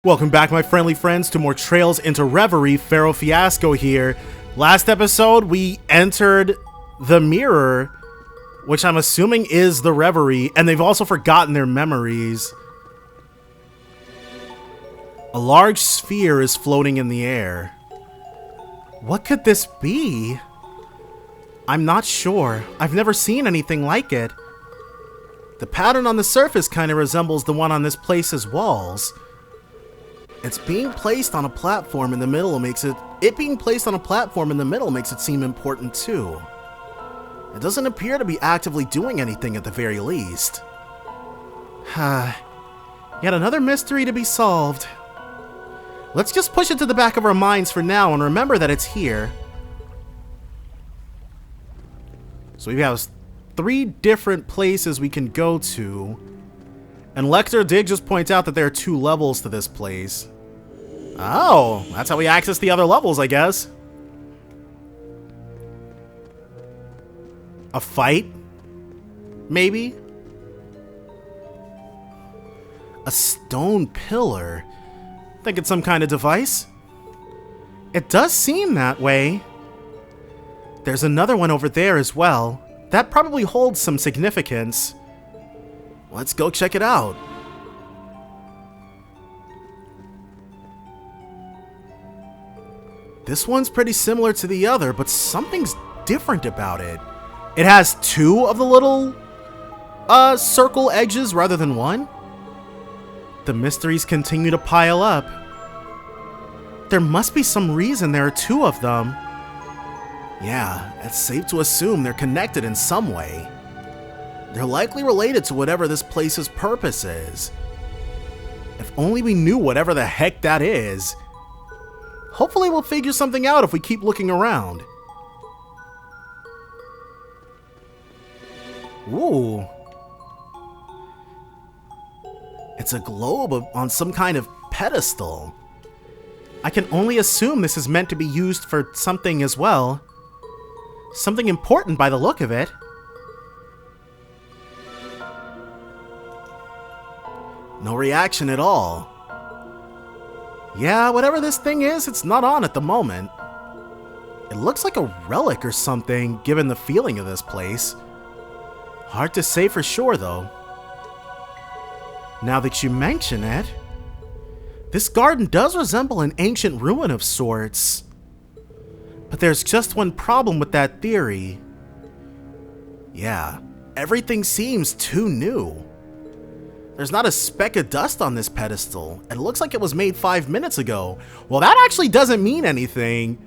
Welcome back, my friendly friends, to more Trails into Reverie. Pharaoh Fiasco here. Last episode, we entered the mirror, which I'm assuming is the Reverie, and they've also forgotten their memories. A large sphere is floating in the air. What could this be? I'm not sure. I've never seen anything like it. The pattern on the surface kind of resembles the one on this place's walls. It's being placed on a platform in the middle makes it seem important too. It doesn't appear to be actively doing anything at the very least. Yet another mystery to be solved. Let's just push it to the back of our minds for now and remember that it's here. So we have 3 different places we can go to. And Lecter did just point out that there are 2 levels to this place. Oh, that's how we access the other levels, I guess. A fight? Maybe? A stone pillar? Think it's some kind of device? It does seem that way. There's another one over there as well. That probably holds some significance. Let's go check it out. This one's pretty similar to the other, but something's different about it. It has 2 of the little circle edges rather than 1. The mysteries continue to pile up. There must be some reason there are 2 of them. Yeah, it's safe to assume they're connected in some way. They're likely related to whatever this place's purpose is. If only we knew whatever the heck that is. Hopefully we'll figure something out if we keep looking around. Ooh. It's a globe on some kind of pedestal. I can only assume this is meant to be used for something as well. Something important by the look of it. No reaction at all. Yeah, whatever this thing is, it's not on at the moment. It looks like a relic or something, given the feeling of this place. Hard to say for sure, though. Now that you mention it, this garden does resemble an ancient ruin of sorts. But there's just one problem with that theory. Yeah, everything seems too new. There's not a speck of dust on this pedestal. It looks like it was made 5 minutes ago. Well, that actually doesn't mean anything,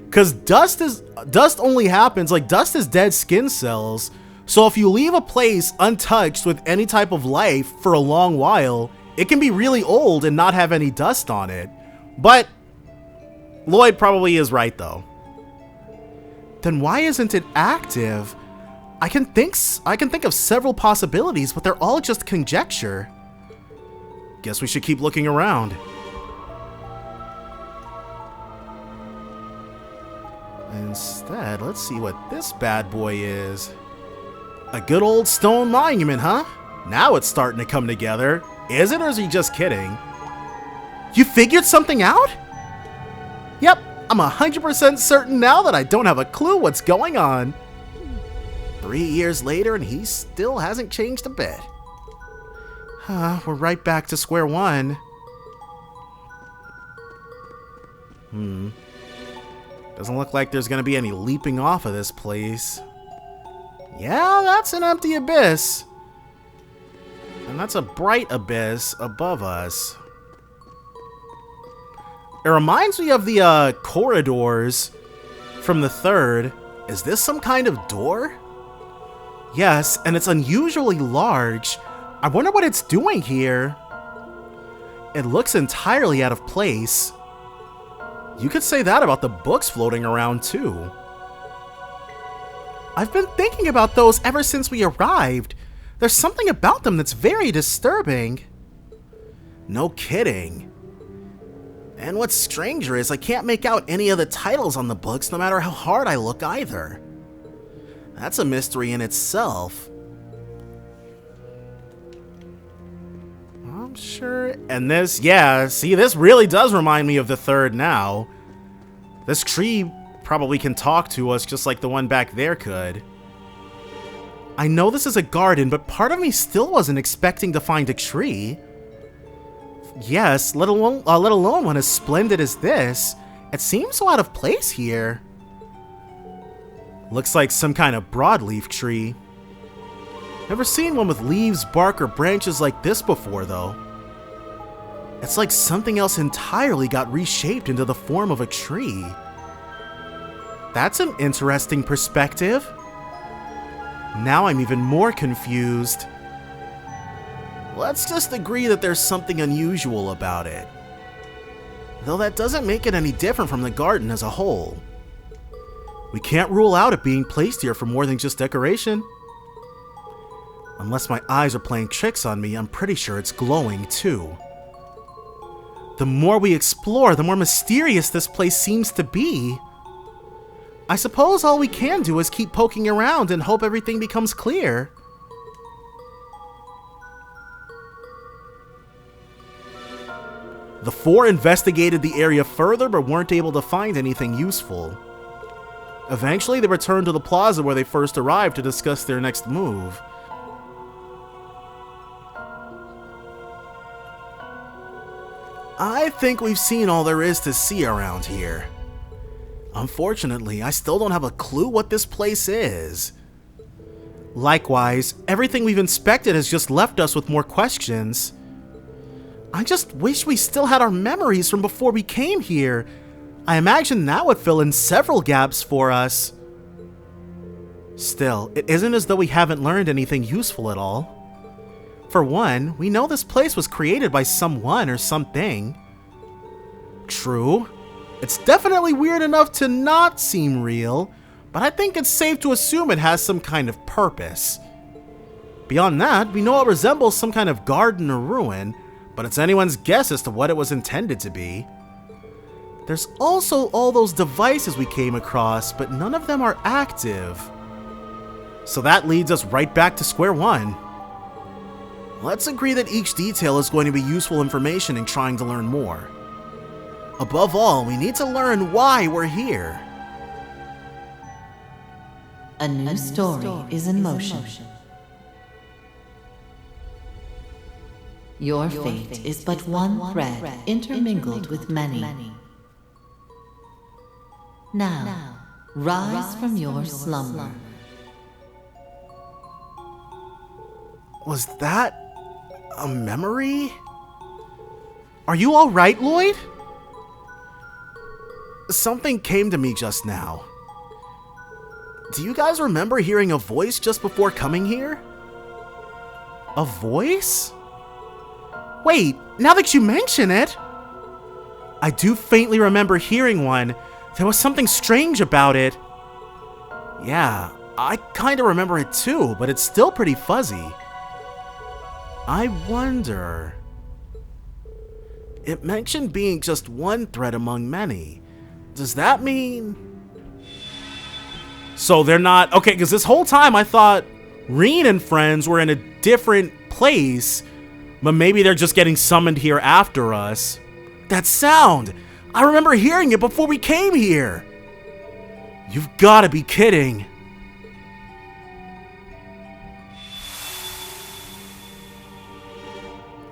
because dust only happens, like, dust is dead skin cells. So if you leave a place untouched with any type of life for a long while, it can be really old and not have any dust on it. But Lloyd probably is right, though. Then why isn't it active? I can think of several possibilities, but they're all just conjecture. Guess we should keep looking around. Instead, let's see what this bad boy is. A good old stone monument, huh? Now it's starting to come together. Is it, or is he just kidding? You figured something out? Yep, I'm 100% certain now that I don't have a clue what's going on. 3 years later, and he still hasn't changed a bit. We're right back to square one. Doesn't look like there's gonna be any leaping off of this place. Yeah, that's an empty abyss. And that's a bright abyss above us. It reminds me of the corridors from the 3rd. Is this some kind of door? Yes, and it's unusually large. I wonder what it's doing here. It looks entirely out of place. You could say that about the books floating around too. I've been thinking about those ever since we arrived. There's something about them that's very disturbing. No kidding. And what's stranger is I can't make out any of the titles on the books no matter how hard I look either. That's a mystery in itself. Sure. And this, yeah, see, this really does remind me of the third now. This tree probably can talk to us just like the one back there could. I know this is a garden, but part of me still wasn't expecting to find a tree. Yes, let alone one as splendid as this. It seems so out of place here. Looks like some kind of broadleaf tree. Never seen one with leaves, bark, or branches like this before, though. It's like something else entirely got reshaped into the form of a tree. That's an interesting perspective. Now I'm even more confused. Let's just agree that there's something unusual about it. Though that doesn't make it any different from the garden as a whole. We can't rule out it being placed here for more than just decoration. Unless my eyes are playing tricks on me, I'm pretty sure it's glowing too. The more we explore, the more mysterious this place seems to be. I suppose all we can do is keep poking around and hope everything becomes clear. The four investigated the area further but weren't able to find anything useful. Eventually, they returned to the plaza where they first arrived to discuss their next move. I think we've seen all there is to see around here. Unfortunately, I still don't have a clue what this place is. Likewise, everything we've inspected has just left us with more questions. I just wish we still had our memories from before we came here. I imagine that would fill in several gaps for us. Still, it isn't as though we haven't learned anything useful at all. For one, we know this place was created by someone or something. True. It's definitely weird enough to not seem real, but I think it's safe to assume it has some kind of purpose. Beyond that, we know it resembles some kind of garden or ruin, but it's anyone's guess as to what it was intended to be. There's also all those devices we came across, but none of them are active. So that leads us right back to square one. Let's agree that each detail is going to be useful information in trying to learn more. Above all, we need to learn why we're here. A new story is in motion. Your fate is but one thread intermingled with many. Now, rise from your slumber. Was that a memory? Are you all right, Lloyd? Something came to me just now. Do you guys remember hearing a voice just before coming here? A voice? Wait, now that you mention it, I do faintly remember hearing one. There was something strange about it. Yeah, I kinda remember it too, but it's still pretty fuzzy. I wonder... It mentioned being just one thread among many. Does that mean... So they're not... Okay, because this whole time I thought Reen and friends were in a different place, but maybe they're just getting summoned here after us. That sound! I remember hearing it before we came here! You've gotta be kidding.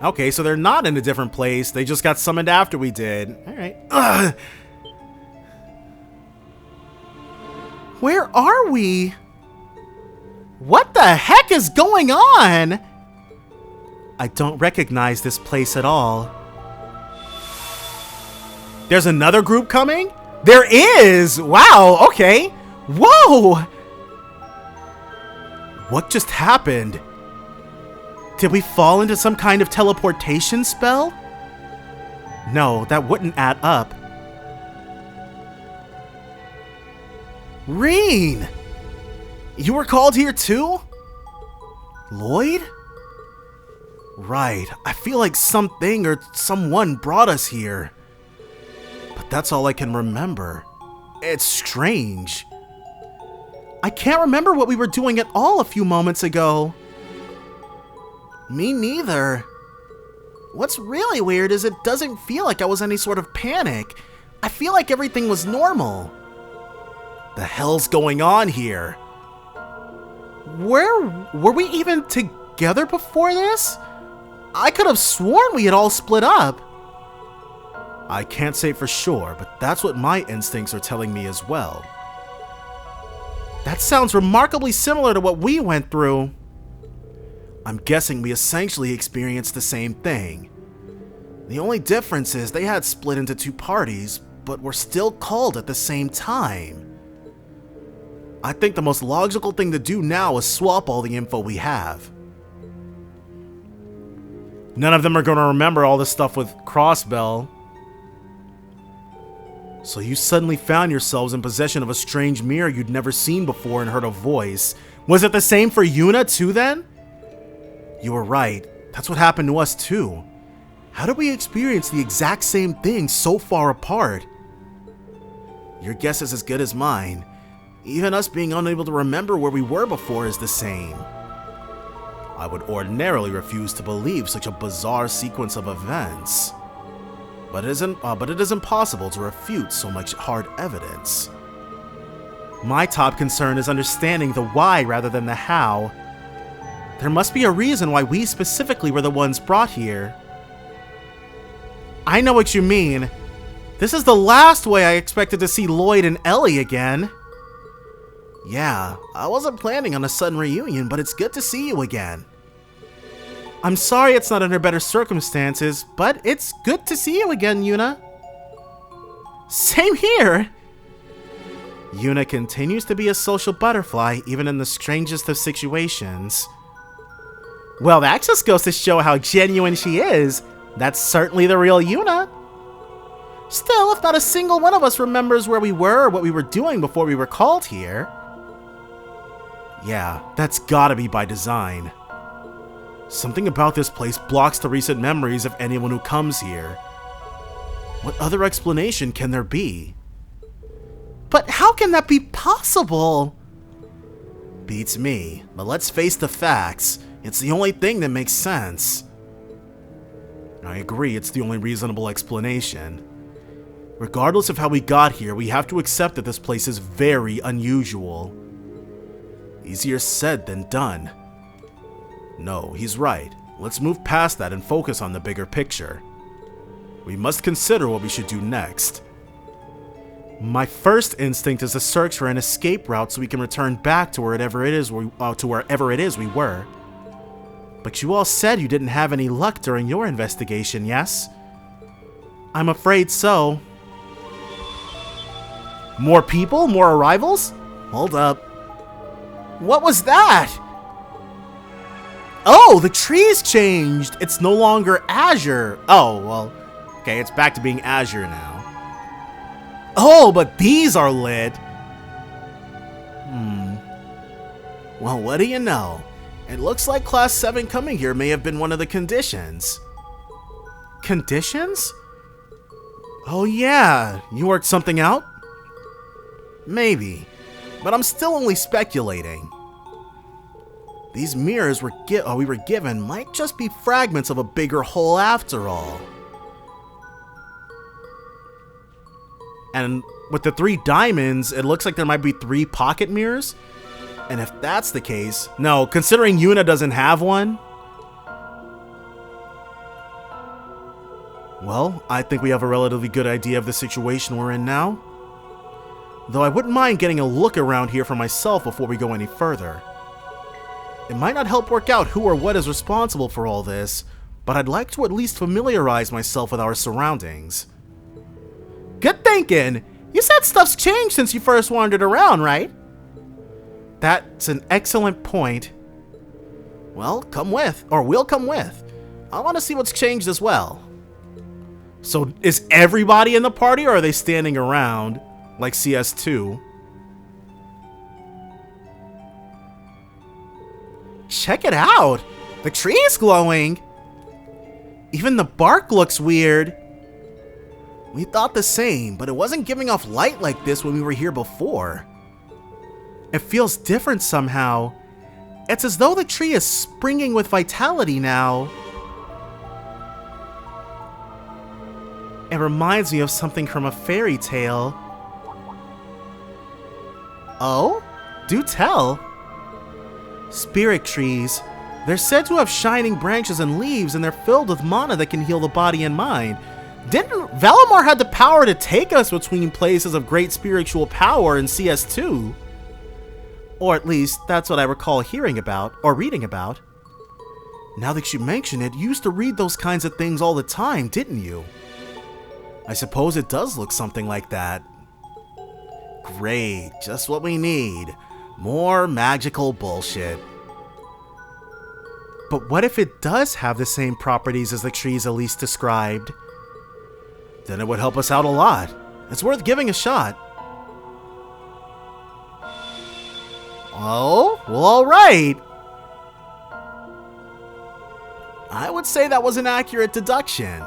Okay, so they're not in a different place. They just got summoned after we did. Alright. Ugh. Where are we? What the heck is going on? I don't recognize this place at all. There's another group coming? There is! Wow, okay. Whoa! What just happened? Did we fall into some kind of teleportation spell? No, that wouldn't add up. Reen! You were called here too? Lloyd? Right, I feel like something or someone brought us here. But that's all I can remember. It's strange. I can't remember what we were doing at all a few moments ago. Me neither. What's really weird is it doesn't feel like I was any sort of panic. I feel like everything was normal. The hell's going on here? Were we even together before this? I could have sworn we had all split up. I can't say for sure, but that's what my instincts are telling me as well. That sounds remarkably similar to what we went through. I'm guessing we essentially experienced the same thing. The only difference is they had split into two parties, but were still called at the same time. I think the most logical thing to do now is swap all the info we have. None of them are going to remember all this stuff with Crossbell. So you suddenly found yourselves in possession of a strange mirror you'd never seen before and heard a voice. Was it the same for Yuna too then? You were right. That's what happened to us too. How did we experience the exact same thing so far apart? Your guess is as good as mine. Even us being unable to remember where we were before is the same. I would ordinarily refuse to believe such a bizarre sequence of events. But it is impossible to refute so much hard evidence. My top concern is understanding the why rather than the how. There must be a reason why we specifically were the ones brought here. I know what you mean. This is the last way I expected to see Lloyd and Ellie again. Yeah, I wasn't planning on a sudden reunion, but it's good to see you again. I'm sorry it's not under better circumstances, but it's good to see you again, Yuna. Same here! Yuna continues to be a social butterfly, even in the strangest of situations. Well, that just goes to show how genuine she is. That's certainly the real Yuna. Still, if not a single one of us remembers where we were or what we were doing before we were called here. Yeah, that's gotta be by design. Something about this place blocks the recent memories of anyone who comes here. What other explanation can there be? But how can that be possible? Beats me, but let's face the facts. It's the only thing that makes sense. I agree, it's the only reasonable explanation. Regardless of how we got here, we have to accept that this place is very unusual. Easier said than done. No, he's right. Let's move past that and focus on the bigger picture. We must consider what we should do next. My first instinct is to search for an escape route so we can return back to wherever it is we were. But you all said you didn't have any luck during your investigation, yes? I'm afraid so. More people? More arrivals? Hold up. What was that? Oh, the tree's changed. It's no longer azure. Oh, well, okay, it's back to being azure now. Oh, but these are lit. Well, what do you know? It looks like Class 7 coming here may have been one of the conditions. Conditions? Oh yeah, you worked something out? Maybe, but I'm still only speculating. These mirrors we were given might just be fragments of a bigger whole after all. And with the 3 diamonds, it looks like there might be 3 pocket mirrors. And if that's the case, no, considering Yuna doesn't have one, well, I think we have a relatively good idea of the situation we're in now. Though I wouldn't mind getting a look around here for myself before we go any further. It might not help work out who or what is responsible for all this, but I'd like to at least familiarize myself with our surroundings. Good thinking! You said stuff's changed since you first wandered around, right? That's an excellent point. Well, we'll come with. I want to see what's changed as well. So, is everybody in the party, or are they standing around, like CS2? Check it out! The tree is glowing! Even the bark looks weird. We thought the same, but it wasn't giving off light like this when we were here before. It feels different somehow. It's as though the tree is springing with vitality now. It reminds me of something from a fairy tale. Oh? Do tell. Spirit trees. They're said to have shining branches and leaves, and they're filled with mana that can heal the body and mind. Didn't Valimar had the power to take us between places of great spiritual power in CS2? Or at least, that's what I recall hearing about, or reading about. Now that you mention it, you used to read those kinds of things all the time, didn't you? I suppose it does look something like that. Great, just what we need. More magical bullshit. But what if it does have the same properties as the trees Elise described? Then it would help us out a lot. It's worth giving a shot. Oh, well, alright. I would say that was an accurate deduction.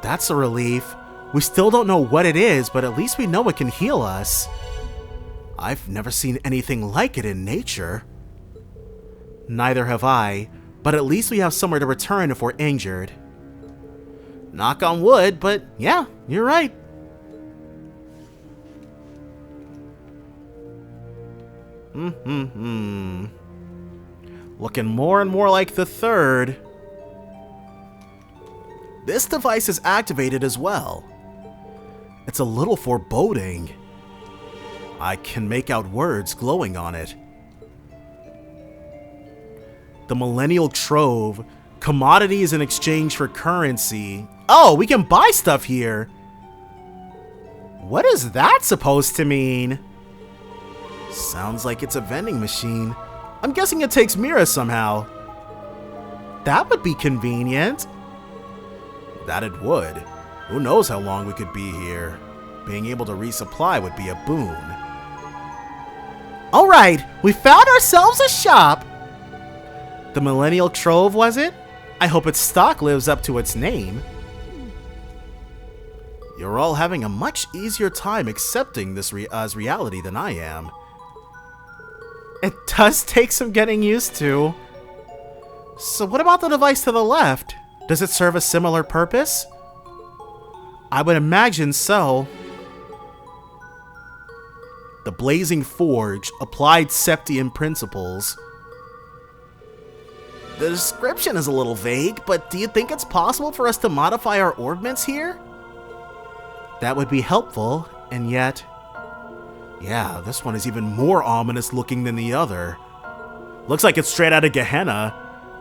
That's a relief. We still don't know what it is, but at least we know it can heal us. I've never seen anything like it in nature. Neither have I, but at least we have somewhere to return if we're injured. Knock on wood, but yeah, you're right. Looking more and more like the third. This device is activated as well. It's a little foreboding. I can make out words glowing on it. The Millennial Trove. Commodities in exchange for currency. Oh, we can buy stuff here. What is that supposed to mean? Sounds like it's a vending machine. I'm guessing it takes Mira somehow. That would be convenient. That it would. Who knows how long we could be here. Being able to resupply would be a boon. Alright, we found ourselves a shop. The Millennial Trove, was it? I hope its stock lives up to its name. You're all having a much easier time accepting this as reality than I am. It does take some getting used to. So what about the device to the left? Does it serve a similar purpose? I would imagine so. The Blazing Forge, applied Septian principles. The description is a little vague, but do you think it's possible for us to modify our ordnance here? That would be helpful, and yet... Yeah, this one is even more ominous looking than the other. Looks like it's straight out of Gehenna.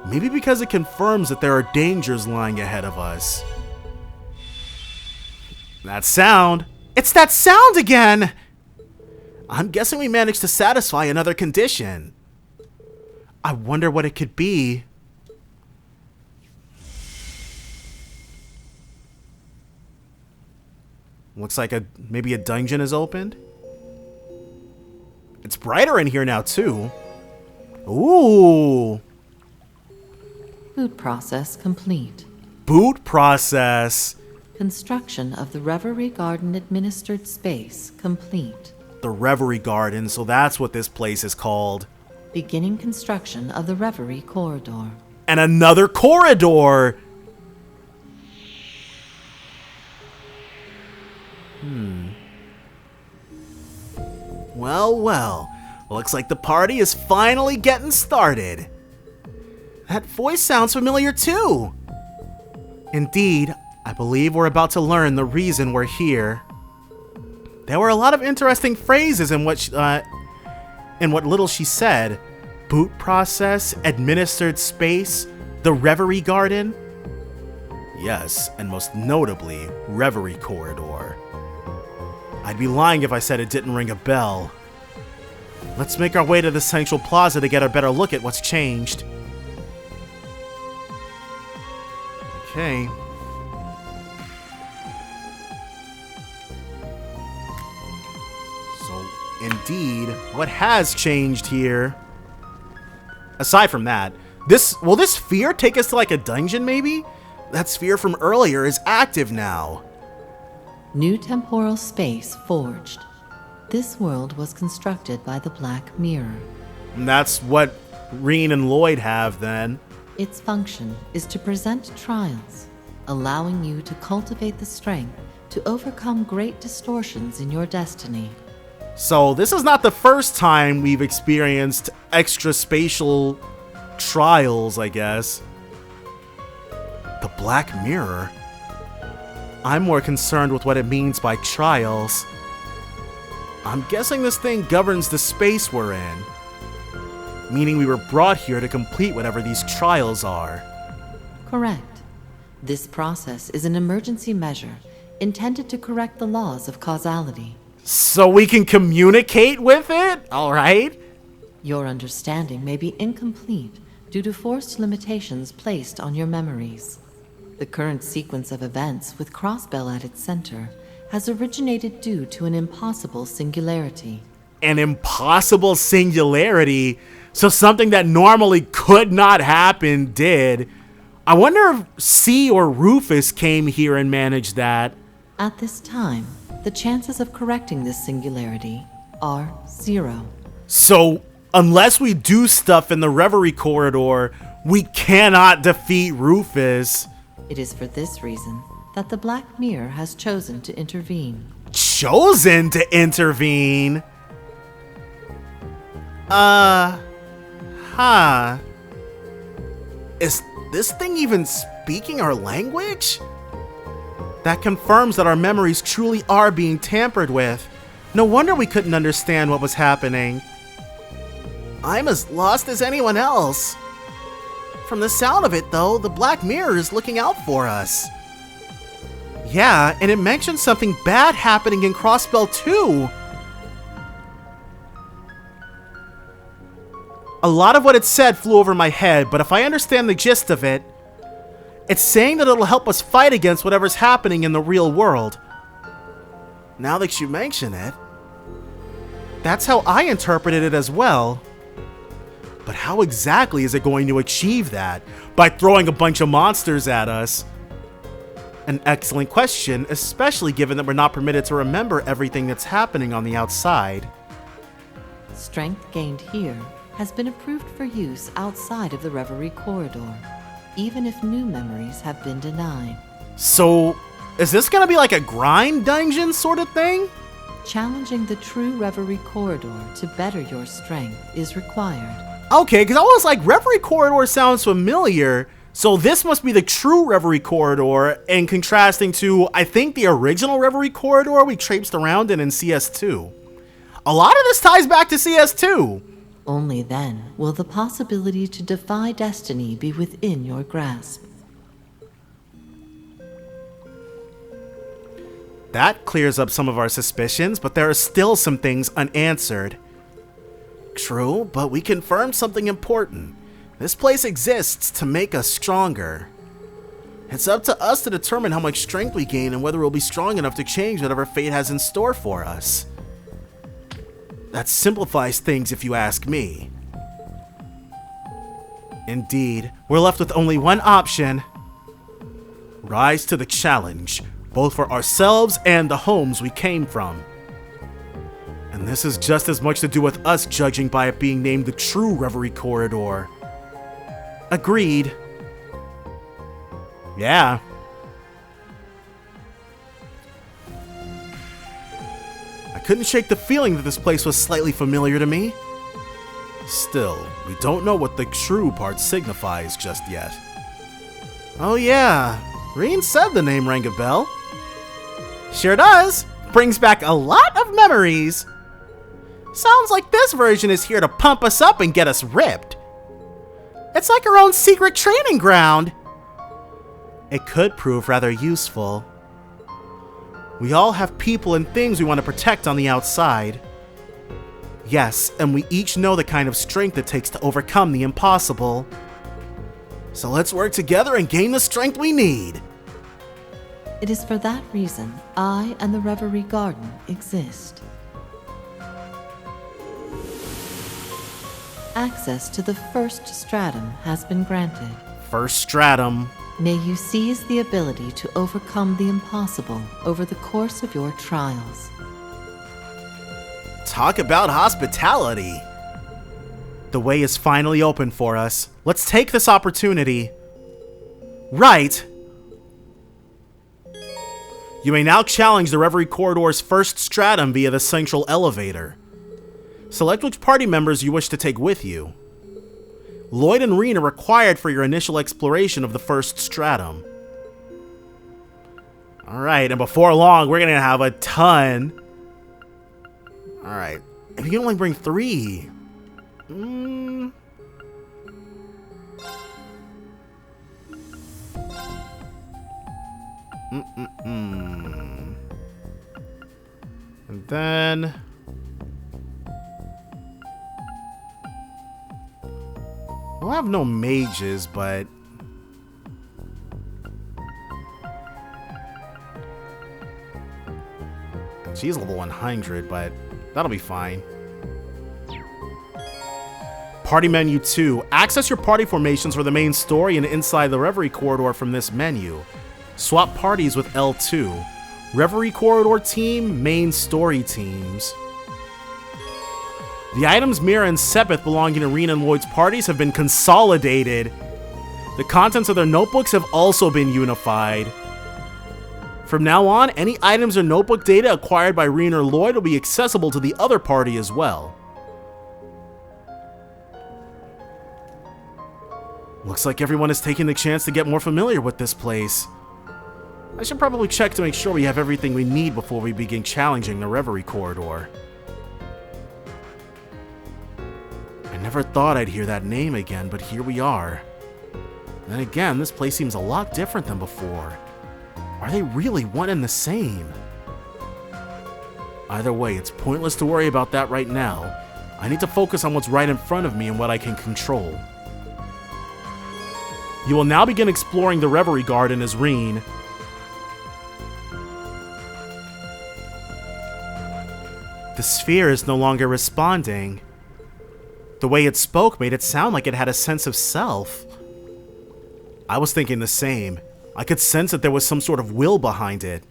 Maybe because it confirms that there are dangers lying ahead of us. That sound! It's that sound again! I'm guessing we managed to satisfy another condition. I wonder what it could be. Looks like maybe a dungeon is opened. It's brighter in here now, too. Ooh. Boot process complete. Boot process. Construction of the Reverie Garden administered space complete. The Reverie Garden, so that's what this place is called. Beginning construction of the Reverie corridor. And another corridor! Well, well. Looks like the party is finally getting started. That voice sounds familiar too. Indeed, I believe we're about to learn the reason we're here. There were a lot of interesting phrases in what little she said. Boot process, administered space, the Reverie Garden. Yes, and most notably, Reverie Corridor. I'd be lying if I said it didn't ring a bell. Let's make our way to the Central Plaza to get a better look at what's changed. Okay. So, indeed, what has changed here? Aside from that, will this sphere take us to like a dungeon maybe? That sphere from earlier is active now. New temporal space forged. This world was constructed by the Black Mirror. And that's what Reen and Lloyd have then. Its function is to present trials, allowing you to cultivate the strength to overcome great distortions in your destiny. So this is not the first time we've experienced extra spatial trials, I guess. The Black Mirror? I'm more concerned with what it means by trials. I'm guessing this thing governs the space we're in, meaning we were brought here to complete whatever these trials are. Correct. This process is an emergency measure intended to correct the laws of causality. So we can communicate with it? Alright. Your understanding may be incomplete due to forced limitations placed on your memories. The current sequence of events with Crossbell at its center has originated due to an impossible singularity. An impossible singularity? So something that normally could not happen did. I wonder if C or Rufus came here and managed that. At this time, the chances of correcting this singularity are 0. So, unless we do stuff in the Reverie corridor, we cannot defeat Rufus. It is for this reason that the Black Mirror has chosen to intervene. Chosen to intervene? Is this thing even speaking our language? That confirms that our memories truly are being tampered with. No wonder we couldn't understand what was happening. I'm as lost as anyone else. From the sound of it, though, the Black Mirror is looking out for us. Yeah, and it mentioned something bad happening in Crossbell too. A lot of what it said flew over my head, but if I understand the gist of it, it's saying that it'll help us fight against whatever's happening in the real world. Now that you mention it, that's how I interpreted it as well. But how exactly is it going to achieve that? By throwing a bunch of monsters at us? An excellent question, especially given that we're not permitted to remember everything that's happening on the outside. Strength gained here has been approved for use outside of the Reverie corridor, even if new memories have been denied. So, is this gonna be like a grind dungeon sort of thing? Challenging the true Reverie corridor to better your strength is required. Okay, because I was like, Reverie corridor sounds familiar, so this must be the true Reverie corridor, and contrasting to, I think, the original Reverie corridor we traipsed around in CS2. A lot of this ties back to CS2. Only then will the possibility to defy destiny be within your grasp. That clears up some of our suspicions, but there are still some things unanswered. True, but we confirmed something important. This place exists to make us stronger. It's up to us to determine how much strength we gain and whether we'll be strong enough to change whatever fate has in store for us. That simplifies things if you ask me. Indeed, we're left with only one option. Rise to the challenge, both for ourselves and the homes we came from. And this is just as much to do with us judging by it being named the true Reverie corridor. Agreed. Yeah. I couldn't shake the feeling that this place was slightly familiar to me. Still, we don't know what the true part signifies just yet. Oh yeah, Reen said the name rang a bell. Sure does. Brings back a lot of memories. Sounds like this version is here to pump us up and get us ripped. It's like our own secret training ground. It could prove rather useful. We all have people and things we want to protect on the outside. Yes, and we each know the kind of strength it takes to overcome the impossible. So let's work together and gain the strength we need. It is for that reason I and the Reverie Garden exist. Access to the first stratum has been granted. First stratum. May you seize the ability to overcome the impossible over the course of your trials. Talk about hospitality. The way is finally open for us. Let's take this opportunity. Right. You may now challenge the Reverie Corridor's first stratum via the central elevator. Select which party members you wish to take with you. Lloyd and Reen are required for your initial exploration of the first stratum. Alright, and before long, we're gonna have a ton. Alright, if you can only bring 3. And then... we'll have no mages, but... she's level 100, but that'll be fine. Party menu 2. Access your party formations for the main story and inside the Reverie Corridor from this menu. Swap parties with L2. Reverie Corridor team, main story teams. The items Mira and Sepith belonging to Reen and Lloyd's parties have been consolidated. The contents of their notebooks have also been unified. From now on, any items or notebook data acquired by Reen or Lloyd will be accessible to the other party as well. Looks like everyone is taking the chance to get more familiar with this place. I should probably check to make sure we have everything we need before we begin challenging the Reverie Corridor. I never thought I'd hear that name again, but here we are. Then again, this place seems a lot different than before. Are they really one and the same? Either way, it's pointless to worry about that right now. I need to focus on what's right in front of me and what I can control. You will now begin exploring the Reverie Garden as Reen. The sphere is no longer responding. The way it spoke made it sound like it had a sense of self. I was thinking the same. I could sense that there was some sort of will behind it.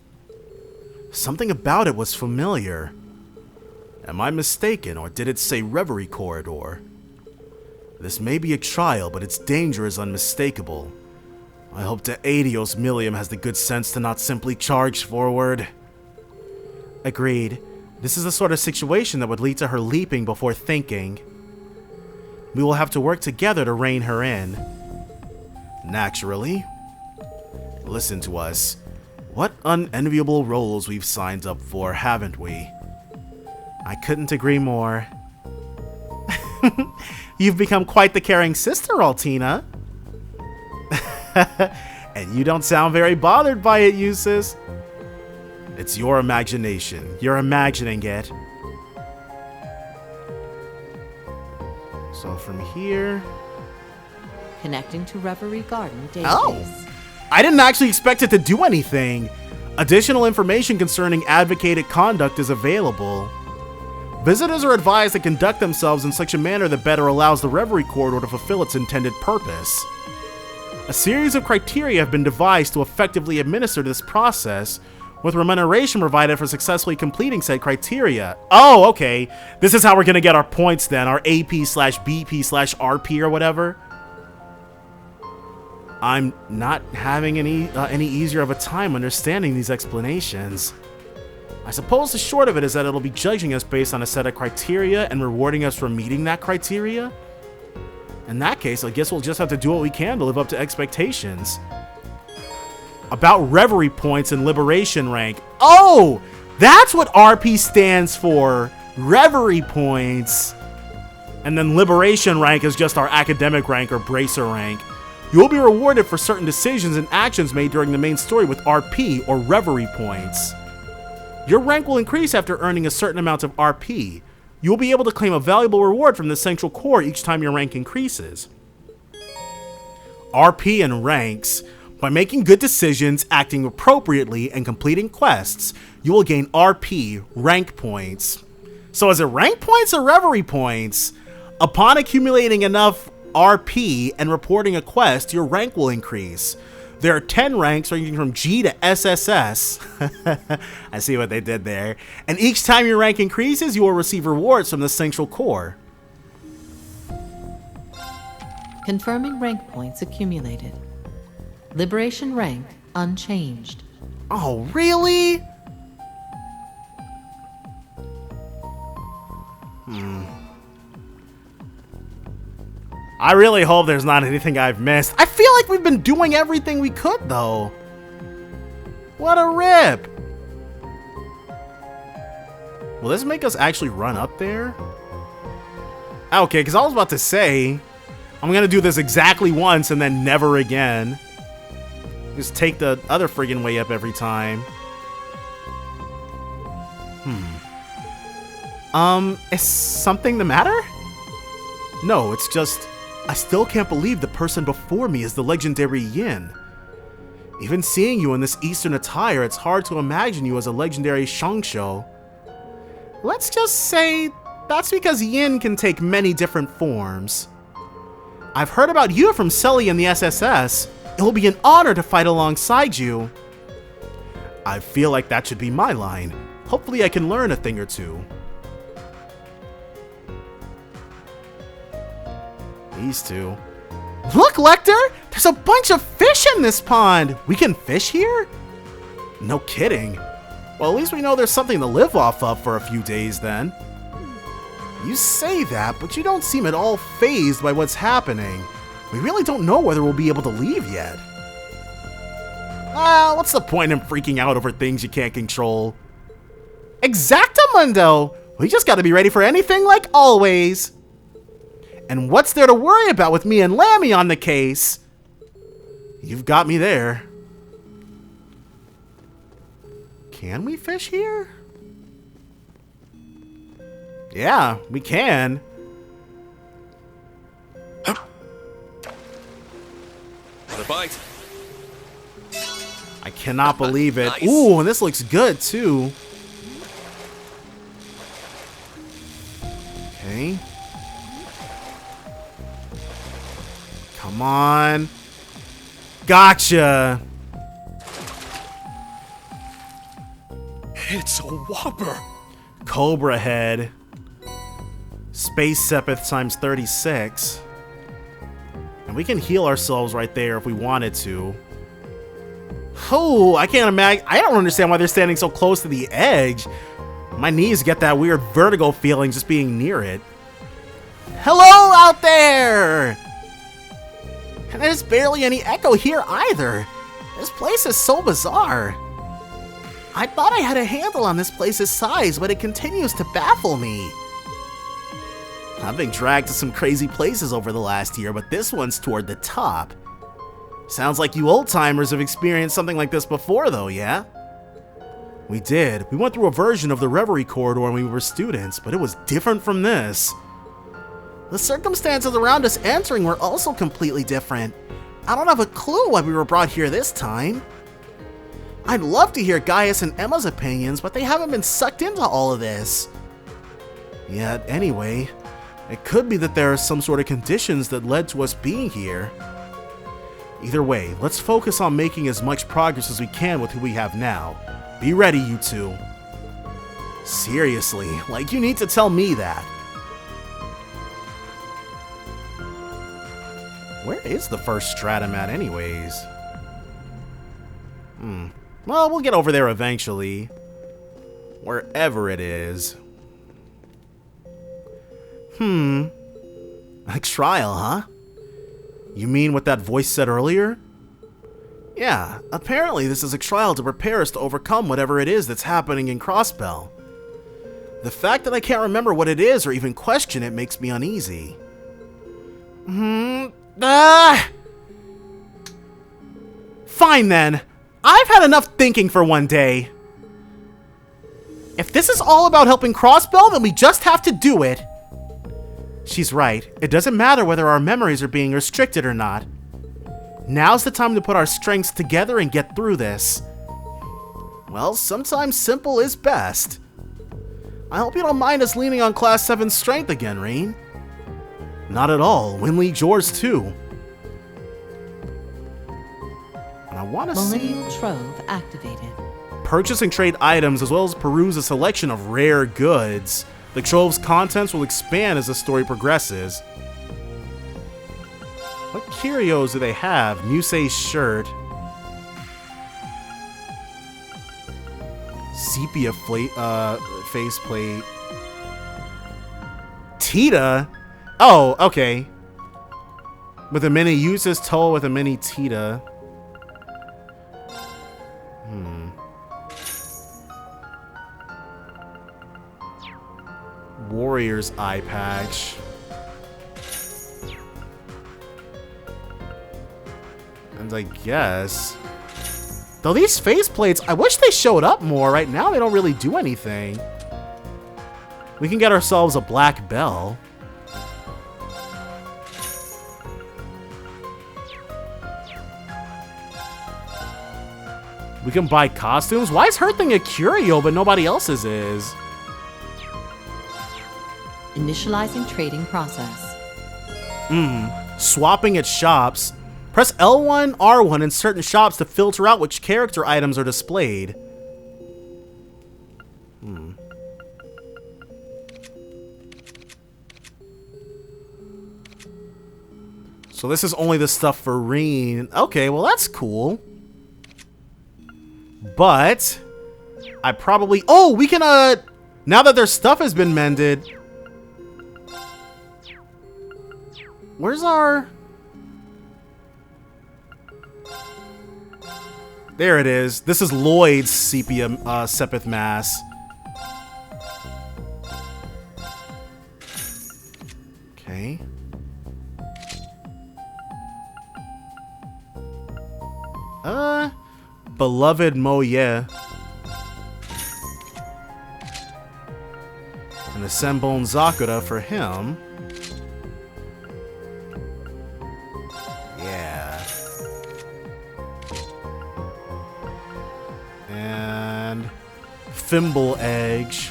Something about it was familiar. Am I mistaken, or did it say Reverie Corridor? This may be a trial, but its danger is unmistakable. I hope that Aidios Millium has the good sense to not simply charge forward. Agreed. This is the sort of situation that would lead to her leaping before thinking. We will have to work together to rein her in. Naturally. Listen to us. What unenviable roles we've signed up for, haven't we? I couldn't agree more. You've become quite the caring sister, Altina. And you don't sound very bothered by it, Eustace. It's your imagination. You're imagining it. So from here... Connecting to Reverie Garden database. Oh! I didn't actually expect it to do anything. Additional information concerning advocated conduct is available. Visitors are advised to conduct themselves in such a manner that better allows the Reverie Corridor to fulfill its intended purpose. A series of criteria have been devised to effectively administer this process, with remuneration provided for successfully completing said criteria. Oh, okay. This is how we're gonna get our points then, our AP/BP/RP or whatever. I'm not having any easier of a time understanding these explanations. I suppose the short of it is that it'll be judging us based on a set of criteria and rewarding us for meeting that criteria. In that case, I guess we'll just have to do what we can to live up to expectations. About Reverie points and Liberation rank. Oh! That's what RP stands for! Reverie points! And then Liberation rank is just our academic rank or Bracer rank. You will be rewarded for certain decisions and actions made during the main story with RP or Reverie points. Your rank will increase after earning a certain amount of RP. You will be able to claim a valuable reward from the central core each time your rank increases. RP and ranks. By making good decisions, acting appropriately, and completing quests, you will gain RP, rank points. So is it rank points or Reverie points? Upon accumulating enough RP and reporting a quest, your rank will increase. There are 10 ranks ranging from G to SSS. I see what they did there. And each time your rank increases, you will receive rewards from the central core. Confirming rank points accumulated. Liberation rank unchanged. Oh, really? I really hope there's not anything I've missed. I feel like we've been doing everything we could, though. What a rip. Will this make us actually run up there? Okay, because I was about to say, I'm going to do this exactly once and then never again. Just take the other friggin' way up every time. Is something the matter? No, it's just, I still can't believe the person before me is the legendary Yin. Even seeing you in this Eastern attire, it's hard to imagine you as a legendary Shangsho. Let's just say that's because Yin can take many different forms. I've heard about you from Sully and the SSS. It will be an honor to fight alongside you. I feel like that should be my line. Hopefully I can learn a thing or two. These two. Look, Lecter! There's a bunch of fish in this pond! We can fish here? No kidding. Well, at least we know there's something to live off of for a few days then. You say that, but you don't seem at all fazed by what's happening. We really don't know whether we'll be able to leave yet. What's the point in freaking out over things you can't control? Exactamundo! We just gotta be ready for anything like always. And what's there to worry about with me and Lammy on the case? You've got me there. Can we fish here? Yeah, we can. The bite. I cannot believe it. Nice. Ooh, and this looks good too. Okay. Come on. Gotcha. It's a whopper. Cobra head. Space Sepith times 36. And we can heal ourselves right there if we wanted to. Oh, I can't imagine. I don't understand why they're standing so close to the edge. My knees get that weird vertigo feeling just being near it. Hello out there! And there's barely any echo here either. This place is so bizarre. I thought I had a handle on this place's size, but it continues to baffle me. I've been dragged to some crazy places over the last year, but this one's toward the top. Sounds like you old-timers have experienced something like this before, though, yeah? We did. We went through a version of the Reverie corridor when we were students, but it was different from this. The circumstances around us entering were also completely different. I don't have a clue why we were brought here this time. I'd love to hear Gaius and Emma's opinions, but they haven't been sucked into all of this. Yet, anyway, it could be that there are some sort of conditions that led to us being here. Either way, let's focus on making as much progress as we can with who we have now. Be ready, you two. Seriously, like you need to tell me that. Where is the first stratum at anyways? Well, we'll get over there eventually. Wherever it is. A trial, huh? You mean what that voice said earlier? Yeah, apparently this is a trial to prepare us to overcome whatever it is that's happening in Crossbell. The fact that I can't remember what it is or even question it makes me uneasy. Fine then. I've had enough thinking for one day. If this is all about helping Crossbell, then we just have to do it. She's right. It doesn't matter whether our memories are being restricted or not. Now's the time to put our strengths together and get through this. Well, sometimes simple is best. I hope you don't mind us leaning on Class 7's strength again, Rain. Not at all. Winley's yours too. And I want to see... Millennial Trove activated. Purchase and trade items as well as peruse a selection of rare goods. The trove's contents will expand as the story progresses. What curios do they have? Musei's shirt. Sepia faceplate. Tita? Oh, okay. With a mini, use this toe with a mini Tita. Warrior's eye patch. And I guess... Though these faceplates, I wish they showed up more. Right now, they don't really do anything. We can get ourselves a black bell. We can buy costumes. Why is her thing a curio, but nobody else's is? Initializing trading process. Swapping at shops. Press L1, R1 in certain shops to filter out which character items are displayed. So this is only the stuff for Reen. Okay, well that's cool. But I probably... Oh, we can, now that their stuff has been mended... Where's our... There it is. This is Lloyd's sepia, Sepith Mass. Okay. Beloved Moye. And a Senbon Zakura for him. Yeah. And Thimble Edge.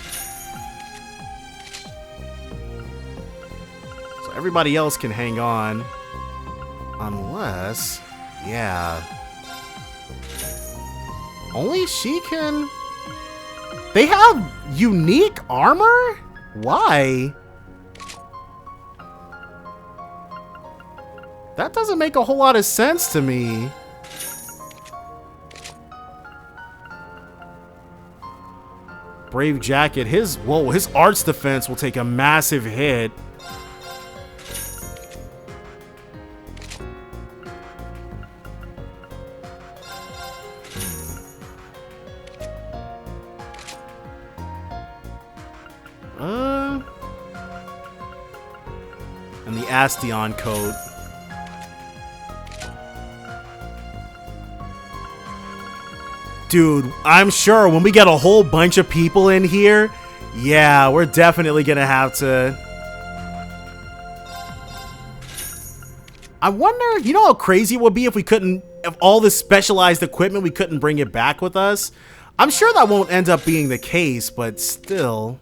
So everybody else can hang on. Unless... Yeah. Only she can... They have unique armor? Why? That doesn't make a whole lot of sense to me. Brave Jacket, his arts defense will take a massive hit. And the Astion coat. Dude, I'm sure when we get a whole bunch of people in here, yeah, we're definitely gonna have to... I wonder, you know how crazy it would be if we couldn't, if all this specialized equipment, we couldn't bring it back with us? I'm sure that won't end up being the case, but still.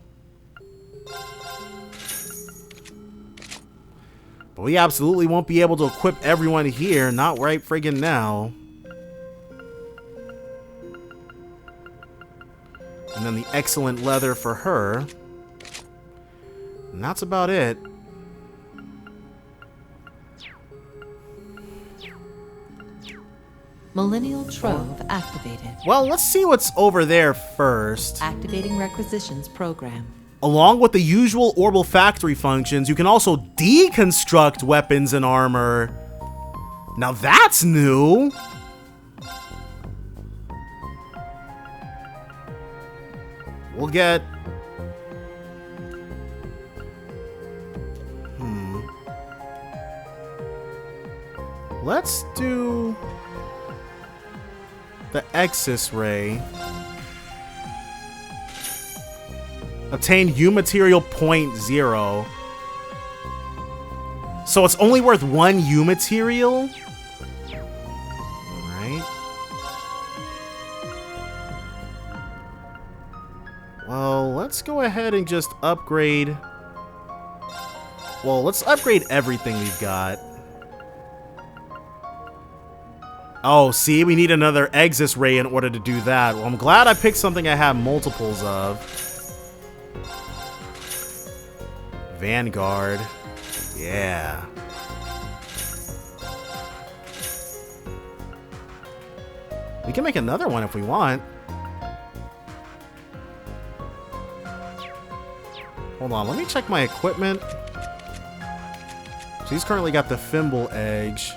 But we absolutely won't be able to equip everyone here, not right friggin' now. And then the excellent leather for her. And that's about it. Millennial Trove activated. Well, let's see what's over there first. Activating requisitions program. Along with the usual orbital factory functions, you can also deconstruct weapons and armor. Now that's new. We'll get... Let's do... the Exis Ray. Obtain U material 0.0. So it's only worth 1 U material? Alright. Well, let's go ahead and just upgrade... Well, let's upgrade everything we've got. Oh, see? We need another Exis Ray in order to do that. Well, I'm glad I picked something I have multiples of. Vanguard. Yeah. We can make another one if we want. Hold on, let me check my equipment. She's currently got the Thimble Edge.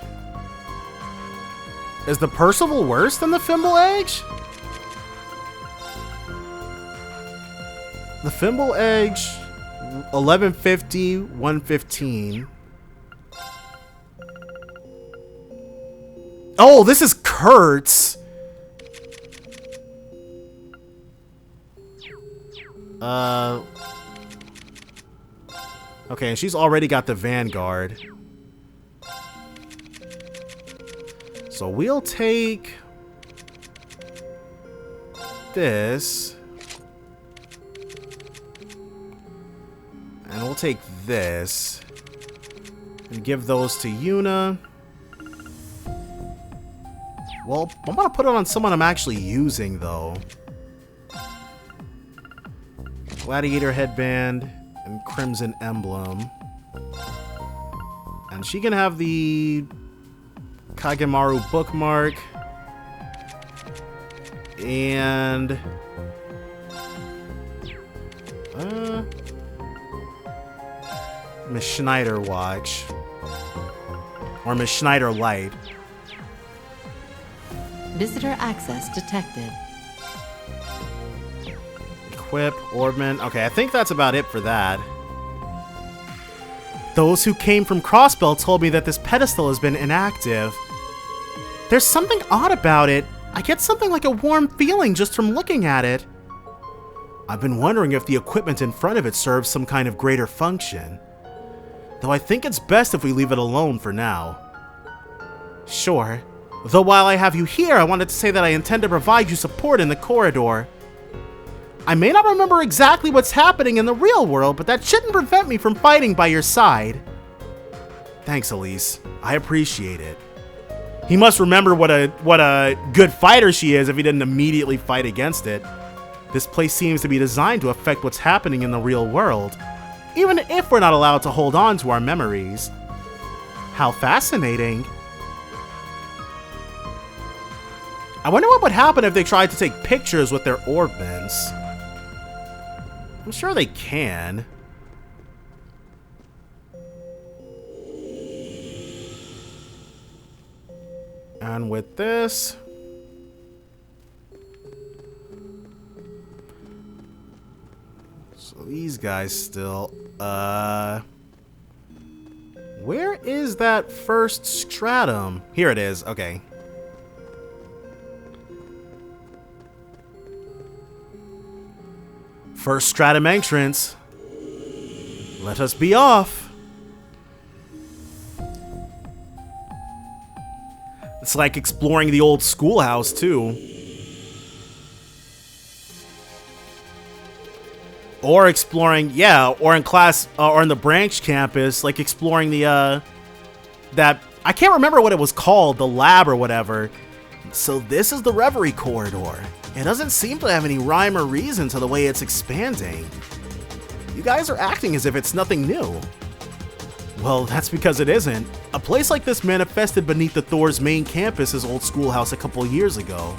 Is the Percival worse than the Thimble Edge? The Thimble Edge, 1150, 115. Oh, this is Kurtz. Okay, and she's already got the Vanguard. So we'll take this. And we'll take this. And give those to Yuna. Well, I'm gonna put it on someone I'm actually using, though. Gladiator Headband and Crimson Emblem. And she can have the Kagemaru Bookmark. And... Miss Schneider Watch. Or Miss Schneider Light. Visitor access detected. Equip, Orbman. Okay, I think that's about it for that. Those who came from Crossbell told me that this pedestal has been inactive. There's something odd about it. I get something like a warm feeling just from looking at it. I've been wondering if the equipment in front of it serves some kind of greater function. Though I think it's best if we leave it alone for now. Sure. Though while I have you here, I wanted to say that I intend to provide you support in the corridor. I may not remember exactly what's happening in the real world, but that shouldn't prevent me from fighting by your side. Thanks, Elise. I appreciate it. He must remember what a good fighter she is if he didn't immediately fight against it. This place seems to be designed to affect what's happening in the real world, even if we're not allowed to hold on to our memories. How fascinating. I wonder what would happen if they tried to take pictures with their orbments. I'm sure they can. And with this... So these guys still... Where is that first stratum? Here it is, okay. First stratum entrance. Let us be off. It's like exploring the old schoolhouse, too. Or exploring, yeah, or in class, or in the branch campus, like exploring the, that, I can't remember what it was called, the lab or whatever. So this is the Reverie corridor. It doesn't seem to have any rhyme or reason to the way it's expanding. You guys are acting as if it's nothing new. Well, that's because it isn't. A place like this manifested beneath the Thor's main campus' old schoolhouse a couple years ago.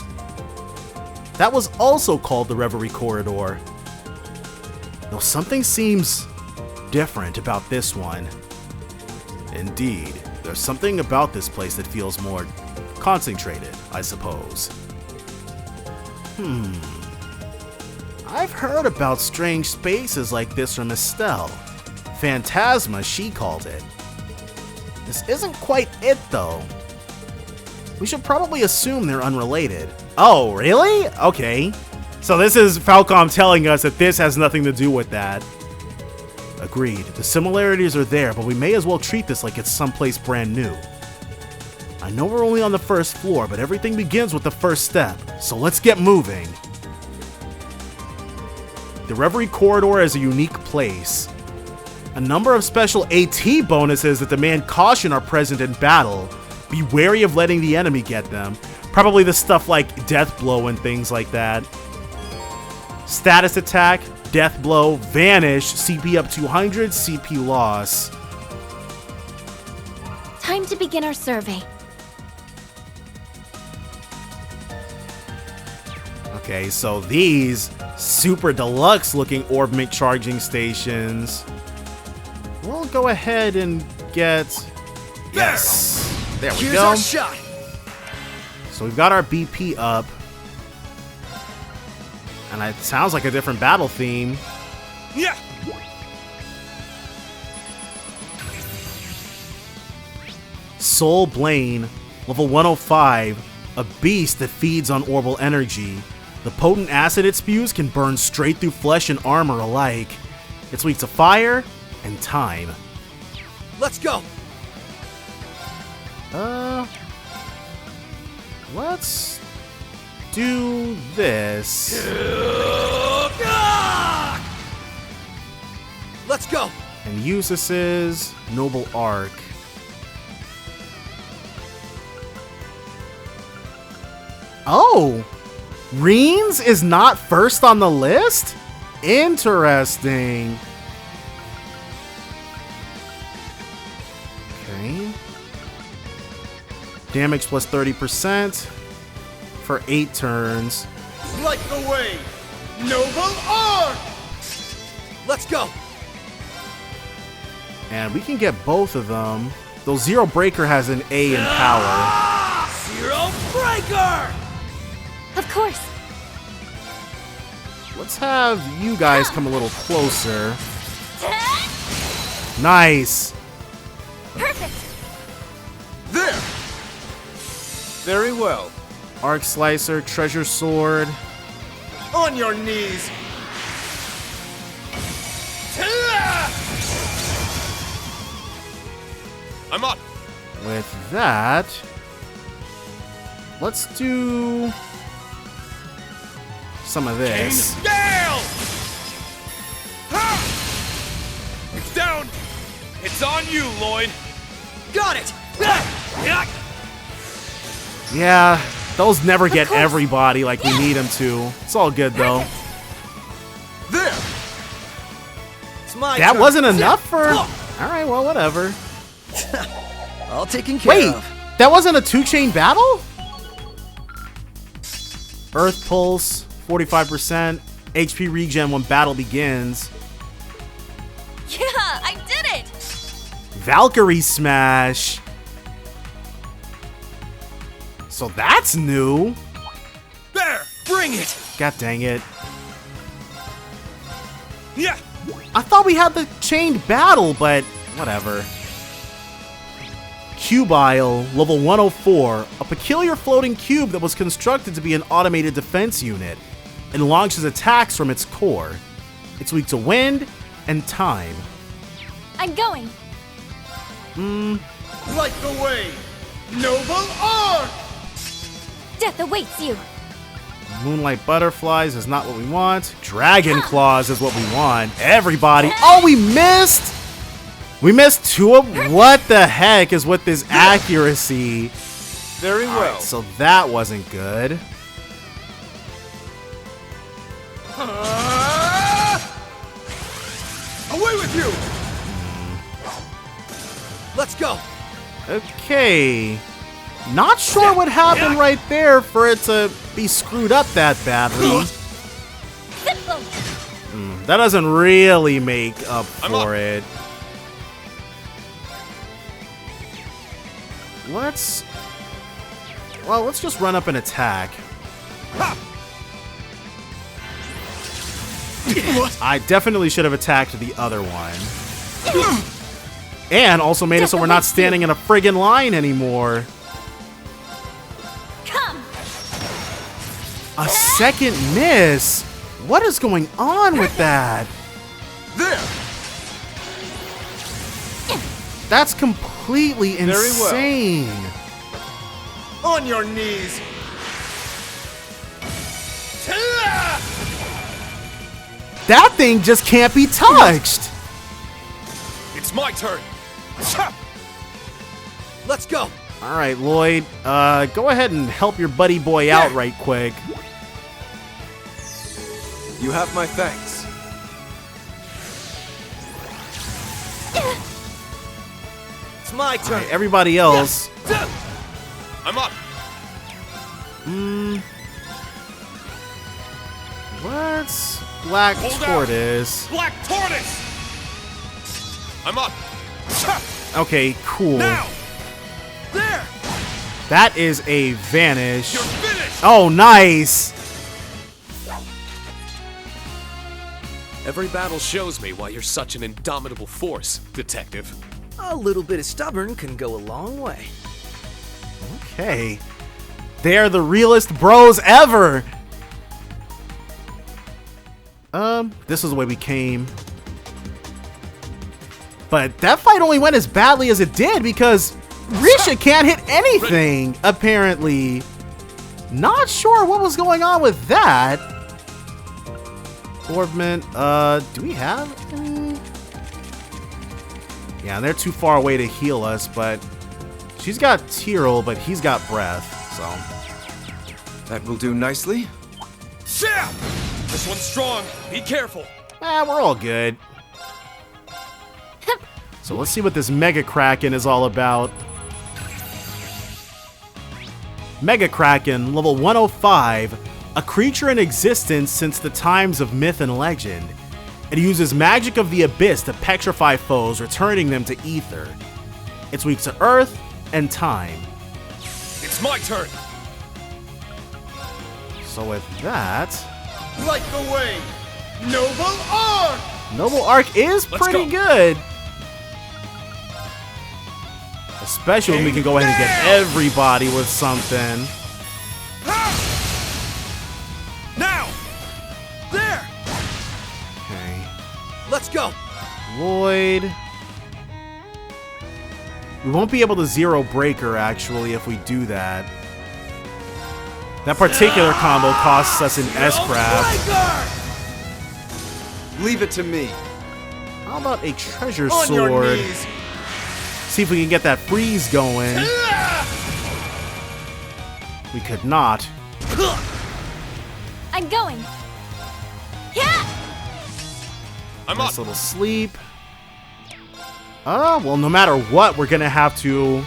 That was also called the Reverie corridor. Though something seems different about this one. Indeed, there's something about this place that feels more concentrated, I suppose. I've heard about strange spaces like this from Estelle. Phantasma, she called it. This isn't quite it, though. We should probably assume they're unrelated. Oh, really? Okay. So this is Falcom telling us that this has nothing to do with that. Agreed. The similarities are there, but we may as well treat this like it's someplace brand new. I know we're only on the first floor, but everything begins with the first step, so let's get moving. The Reverie corridor is a unique place. A number of special AT bonuses that demand caution are present in battle. Be wary of letting the enemy get them. Probably the stuff like Death Blow and things like that. Status attack, Death Blow, Vanish, CP up 200, CP loss. Time to begin our survey. Okay, so these super deluxe looking Orbmic charging stations. We'll go ahead and get... Yes! There we Here's go. our shot. So we've got our BP up. And it sounds like a different battle theme. Yeah. Soul Blaine, level 105, a beast that feeds on orbal energy. The potent acid it spews can burn straight through flesh and armor alike. It's weak to fire and time. Let's go. Let's do this. Let's go. And use this Noble Arc. Oh! Reens is not first on the list? Interesting. Okay. Damage plus 30% for 8 turns. Like the way. Noble Arc. Let's go. And we can get both of them. Though Zero Breaker has an A in power. Zero Breaker. Of course. Let's have you guys come a little closer. Nice. Perfect. There. Very well. Arc Slicer, Treasure Sword. On your knees. I'm up. With that, let's do some of this. Gale! It's down. It's on you, Lloyd. Got it. Yeah, those never get course. everybody like we need them to. It's all good though. There. It's my That turn. wasn't enough for... Alright, well, whatever. All taken care Wait, of. that wasn't a 2-chain battle? Earth Pulse, 45%. HP regen when battle begins. Yeah, I did it. Valkyrie Smash. So that's new. There. Bring it. God dang it. Yeah. I thought we had the chained battle, but whatever. Cubile, level 104, a peculiar floating cube that was constructed to be an automated defense unit and launches attacks from its core. It's weak to wind and time. I'm going. Like the way. Noble Arc. Death awaits you. Moonlight Butterflies is not what we want. Dragon Claws is what we want. Everybody. Oh, we missed! We missed 2 of... What the heck is with this accuracy? Very well. Alright, so that wasn't good. Away with you. Let's go. Okay. Not sure what happened right there for it to be screwed up that badly. That doesn't really make up for it. Let's just run up and attack. I definitely should have attacked the other one. And also made it so we're not standing in a friggin' line anymore. Come. A second miss? What is going on with that? There. That's completely Very well. insane. On your knees. That thing just can't be touched. It's my turn. Let's go. All right, Lloyd, go ahead and help your buddy boy out right quick. You have my thanks. It's my All turn. right, everybody else. I'm up. What's Black Hold Tortoise? out. Black Tortoise! I'm up. Okay, cool. Now! There! That is a vanish. You're finished! Oh, nice! Every battle shows me why you're such an indomitable force, Detective. A little bit of stubborn can go a long way. Okay. They are the realest bros ever! This is the way we came. But that fight only went as badly as it did because Risha can't hit anything, apparently. Not sure what was going on with that. Orbment, do we have any? Yeah, they're too far away to heal us, but she's got Tyrell, but he's got breath, so. That will do nicely. Yeah! This one's strong. Be careful. We're all good. So let's see what this Mega Kraken is all about. Mega Kraken, level 105, a creature in existence since the times of myth and legend. It uses magic of the abyss to petrify foes, returning them to ether. It's weak to earth and time. It's my turn. So with that, Light the way. Noble Arc! Noble Arc is Let's pretty go. good. Especially when we can go ahead and get everybody with something. Now! There! Okay. Let's go! Void. We won't be able to zero Breaker, actually, if we do that. That particular combo costs us an S-Craft. Leave it to me. How about a Treasure On your Sword? knees. See if we can get that freeze going. We could not. I'm going. Yeah! I'm Nice up. little sleep. Well, no matter what, we're gonna have to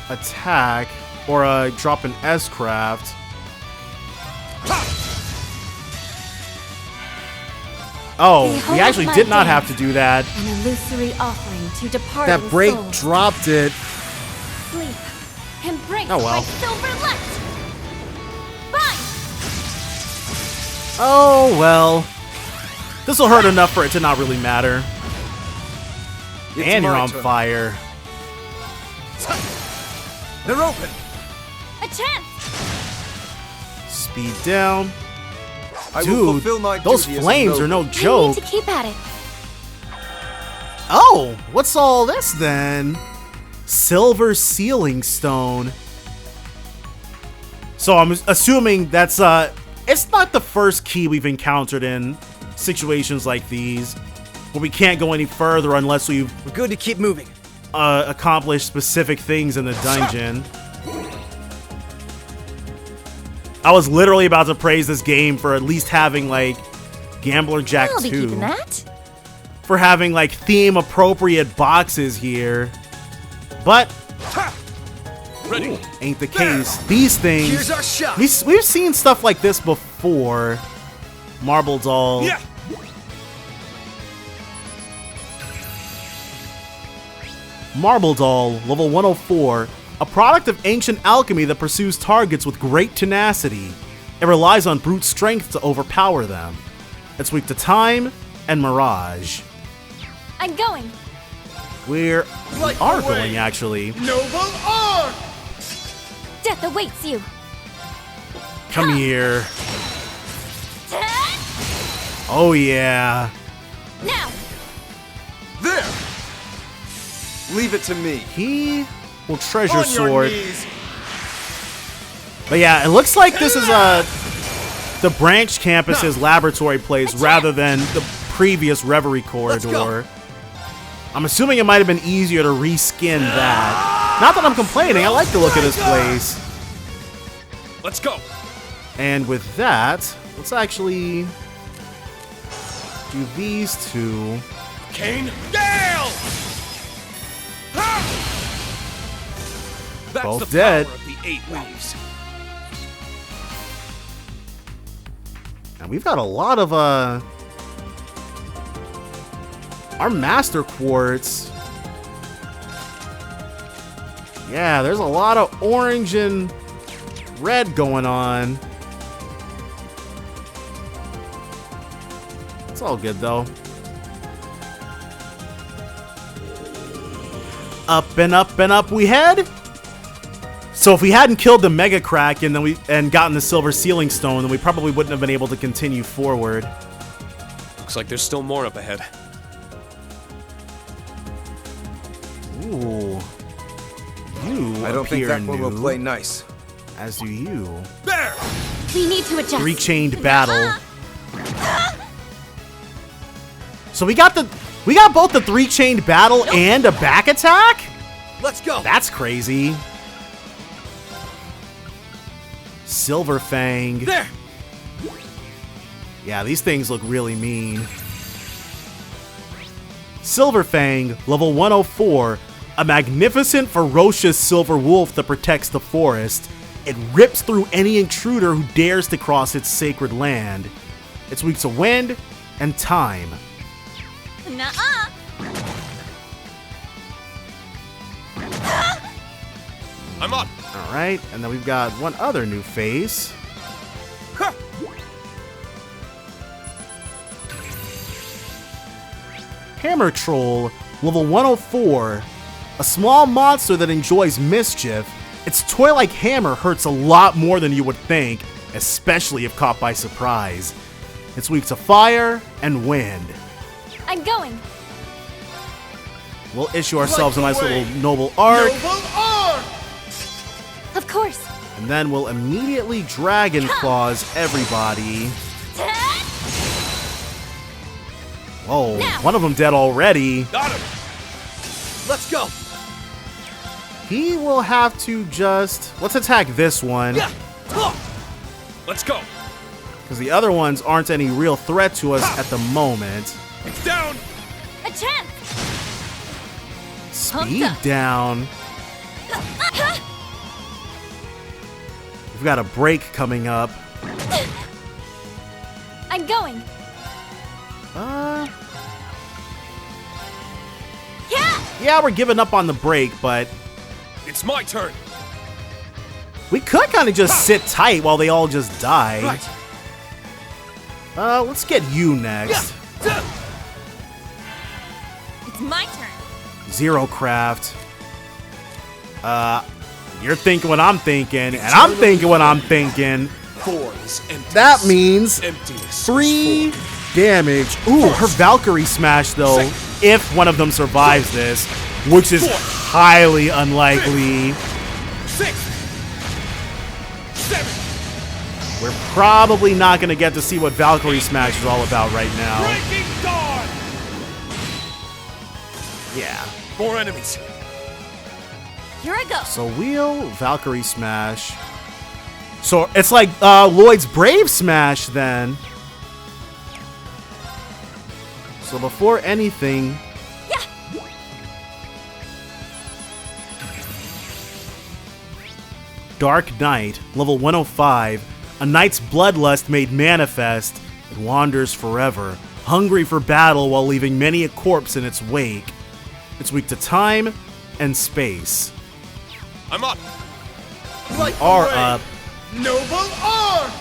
attack or drop an S-Craft. Oh, we Behold actually my did not gift. have to do that. An illusory offering to depart. That break dropped it. Sleep. Embrace Oh, well. my silver light. Fine. Oh, well. This will hurt enough for it to not really matter. It's And you're my on turn. fire. They're open. A chance. Speed down. I will Dude, fulfill my those duty as a flames are noble. no I joke. need to keep at it. Oh, what's all this then? Silver sealing stone. So I'm assuming that's it's not the first key we've encountered in situations like these, where we can't go any further unless we've We're good to keep moving. accomplished specific things in the dungeon. I was literally about to praise this game for at least having like Gambler Jack I'll be 2. keeping that. For having like theme appropriate boxes here. But Ready. ain't the case. These things, Here's our shot. we've seen stuff like this before. Marble Doll. Yeah. Marble Doll, level 104, a product of ancient alchemy that pursues targets with great tenacity. It relies on brute strength to overpower them. It's weak to time and mirage. I'm going. We are going, actually. Noble Arc! Death awaits you. Come here. Oh yeah. Now. There. Leave it to me. He will treasure On your sword. knees. But yeah, it looks like this is the branch campus's laboratory place rather than the previous Reverie corridor. I'm assuming it might have been easier to reskin that. Not that I'm complaining, I like the look of this place. Let's go. And with that, let's actually do these two. Kane Gale! That's Both the dead. power of the 8 leaves. Man, we've got a lot of, our Master Quartz. Yeah, there's a lot of orange and red going on. It's all good, though. Up and up and up we head. So if we hadn't killed the Mega Kraken and gotten the Silver Sealing Stone, then we probably wouldn't have been able to continue forward. Looks like there's still more up ahead. Ooh. You I don't think appear that one will new, play nice. as do you. There! We need to adjust. Three-chained battle. So we got both the three-chained battle and a back attack? Let's go. That's crazy. Silver Fang. There. Yeah, these things look really mean. Silver Fang, level 104, a magnificent, ferocious silver wolf that protects the forest. It rips through any intruder who dares to cross its sacred land. It's weak to wind and time. Nuh-uh. I'm up! Alright, and then we've got one other new face. Ha! Hammer Troll, level 104, a small monster that enjoys mischief. Its toy-like hammer hurts a lot more than you would think, especially if caught by surprise. It's weak to fire and wind. I'm going. We'll issue ourselves a nice little noble arc, Of course. and then we'll immediately Dragon Claws everybody. Whoa, Now. one of them dead already. Got him! Let's go. He will have to just... Let's attack this one, Yeah. Let's go! because the other ones aren't any real threat to us at the moment. It's down! A chance. Speed up. down. We've got a break coming up. I'm going. Yeah, we're giving up on the break, but It's my turn! we could kind of just sit tight while they all just die. Right. Let's get you next. It's my turn. Zero Craft. You're thinking what I'm thinking, and I'm thinking what I'm thinking. Four is emptiness. That means Emptiness. 3 damage. Ooh, her Valkyrie Smash, though, if one of them survives this, which is highly unlikely. 6! 7! We're probably not going to get to see what Valkyrie Smash is all about right now. Breaking Dawn! Yeah. 4 enemies. Here I go. So we'll Valkyrie Smash. So it's like Lloyd's Brave Smash then. So before anything... Yeah. Dark Knight, level 105. A knight's bloodlust made manifest. It wanders forever, hungry for battle while leaving many a corpse in its wake. It's weak to time and space. I'm up! We are up. Noble Arm!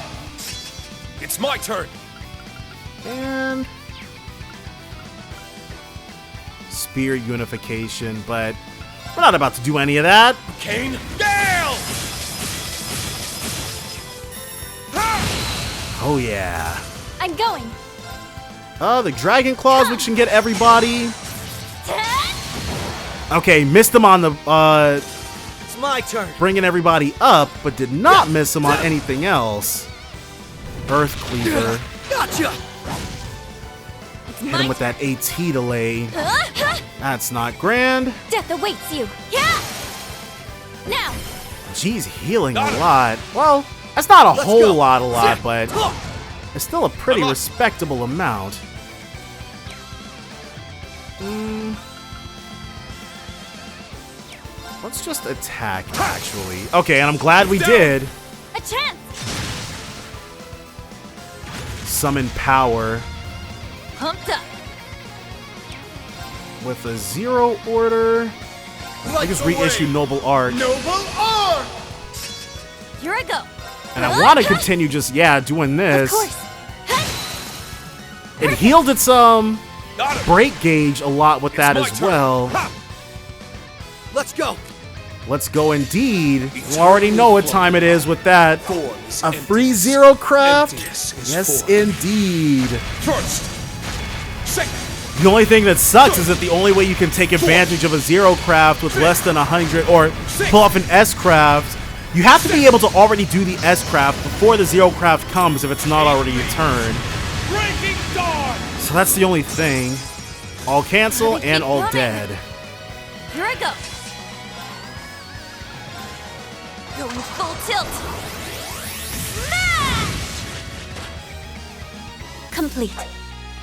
It's my turn! And Spear Unification, but we're not about to do any of that. Kane Gale! Oh yeah. I'm going. The Dragon Claws, which can get everybody. Okay, missed them on the It's my turn. bringing everybody up, but did not miss them on anything else. Earth Cleaver. Gotcha. It's Hit my him with that AT delay. turn. That's not grand. Death awaits you. Yeah. Now. Geez, healing a lot. Well, that's not a Let's whole go. lot, but Huh. it's still a pretty I'm up. respectable amount. Let's just attack, actually. Okay, and I'm glad we did. A chance. summon power Pumped up. with a zero order. I just reissue Noble Arc. Here I go. And I want to continue just, doing Of this. course. It healed its Got him. break gauge a lot with that my as turn. well. Ha! Let's go. Let's go indeed. You already know what time it is with that. Forms A emptiness. free zero craft? Emptiness is Yes, form. indeed. First. Second. The only thing that sucks is that the only way you can take advantage of a zero craft with less than 100 or pull off an S craft, you have to be able to already do the S craft before the zero craft comes if it's not already your turn. Breaking dawn. So that's the only thing. All cancel Gotta and keep all running. dead. Here I go. Going full tilt. Smash! Complete.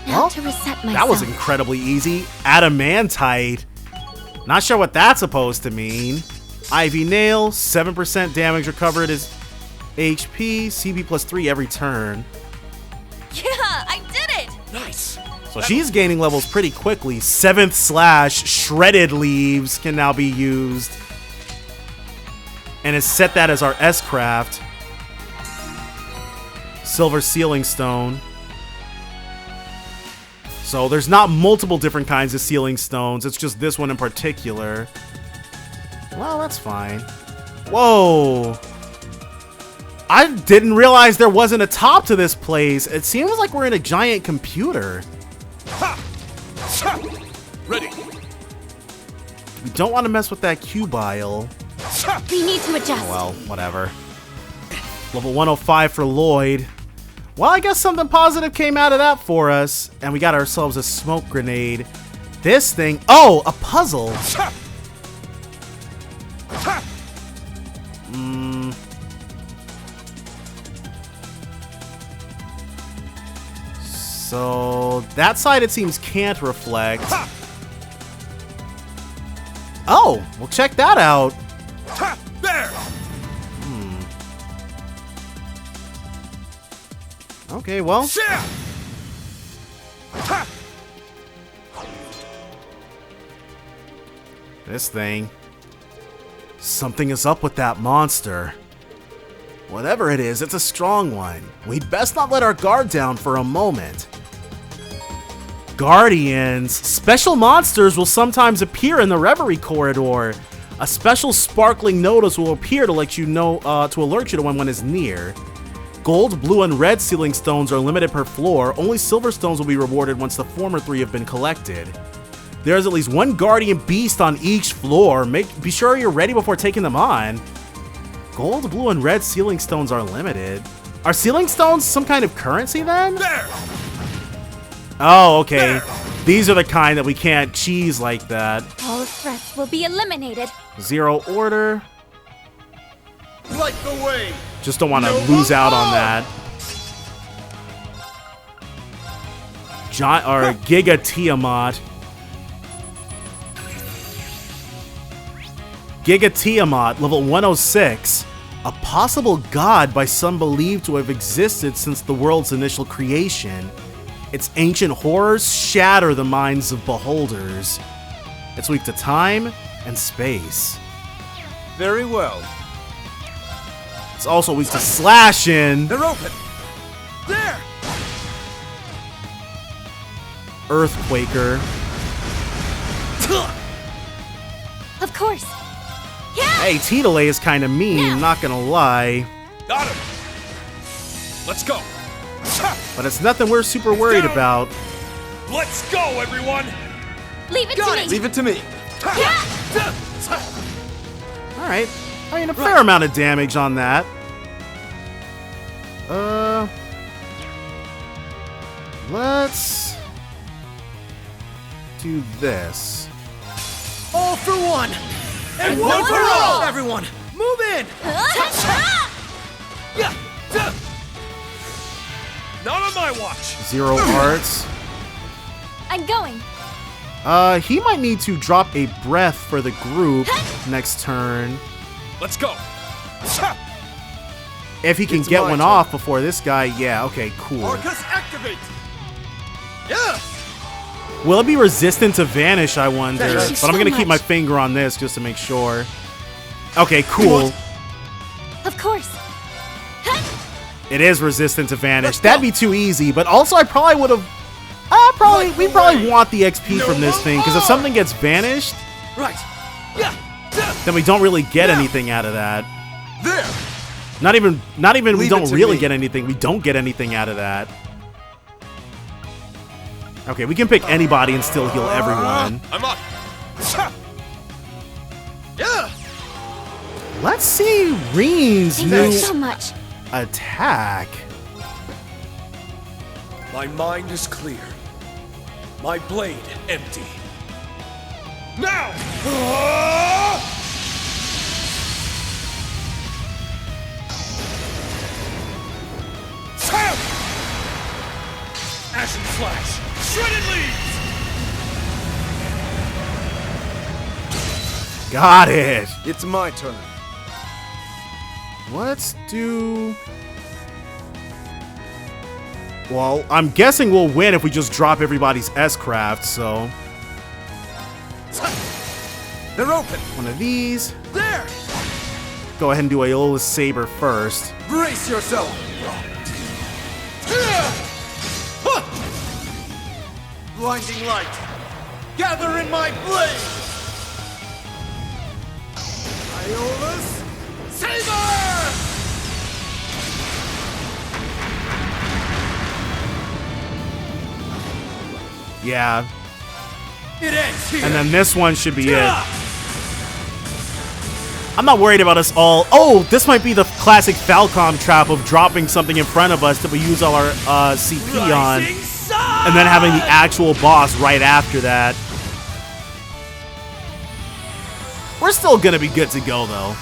Now Well, to reset myself. That was incredibly easy. Adamantite. Not sure what that's supposed to mean. Ivy Nail, 7% damage recovered is HP, CB plus 3 every turn. Yeah, I did it! Nice. So she's gaining levels pretty quickly. 7th slash, Shredded Leaves can now be used. And has set that as our S-Craft. Silver Sealing Stone. So there's not multiple different kinds of sealing stones. It's just this one in particular. Well, that's fine. Whoa. I didn't realize there wasn't a top to this place. It seems like we're in a giant computer. Ha! Ha! Ready. We don't want to mess with that Q-Bile. Ha! We need to adjust. Well, whatever. Level 105 for Lloyd. Well, I guess something positive came out of that for us. And we got ourselves a smoke grenade. This thing... Oh, a puzzle. Ha! Ha! So that side, it seems, can't reflect. Ha! Oh, well, check that out. Ha! There. Okay, well, Yeah. Ha! this thing. Something is up with that monster. Whatever it is, it's a strong one. We'd best not let our guard down for a moment. Guardians. Special monsters will sometimes appear in the Reverie corridor. A special sparkling notice will appear to let you know, to alert you to when one is near. Gold, blue, and red sealing stones are limited per floor. Only silver stones will be rewarded once the former 3 have been collected. There is at least 1 guardian beast on each floor. Be sure you're ready before taking them on. Gold, blue, and red sealing stones are limited. Are sealing stones some kind of currency then? There. Oh, okay. These are the kind that we can't cheese like that. All threats will be eliminated. Zero order. Light the way. Just don't want to lose out on that. Giga Tiamat. Giga Tiamat, level 106. A possible god by some believed to have existed since the world's initial creation. Its ancient horrors shatter the minds of beholders. It's weak to time and space. Very well. It's also weak to slashing. They're open. There. Earthquaker. Of course. Yeah! Hey, Titale is kind of mean, not gonna lie. Got him. Let's go. Ha! But it's nothing we're super worried about. Let's go, everyone. Leave it to me. Leave it to me. Alright. I mean, a fair amount of damage on that. Let's do this. All for one. And one for all. Everyone, move in. Yeah. Duh. Not on my watch. Zero hearts. I'm going. He might need to drop a breath for the group next turn. Let's go. Ha! If he can It's get my one turn. off before this guy, yeah, okay, cool. Arcus, activate! Yeah! Will it be resistant to vanish, I wonder? Thank you But I'm so gonna keep my much. finger on this just to make sure. Okay, cool. Of course. It is resistant to vanish. Let's That'd go. be too easy, but also I probably would have... we probably want the XP from this thing, because if something gets vanished, Right. Yeah! Yeah! then we don't really get anything out of that. There! Not even we Leave don't it to really me. get anything. We don't get anything out of that. Okay, we can pick anybody and still heal everyone. I'm up. Yeah! Let's see Reen's Thank new you so much. attack. My mind is clear. My blade empty. Now! Ashen Flash! Shredded leaves! Got it. It's my turn. Let's do... Well, I'm guessing we'll win if we just drop everybody's S-Craft, so... They're open! One of these. There! Go ahead and do Aiola's Saber first. Brace yourself! Blinding light! Gather in my blade! Aiola's Saber! Yeah. It ends here! And then this one should be it. I'm not worried about us all. Oh, this might be the classic Falcom trap of dropping something in front of us that we use all our CP on, Rising sun! and then having the actual boss right after that. We're still gonna be good to go, though.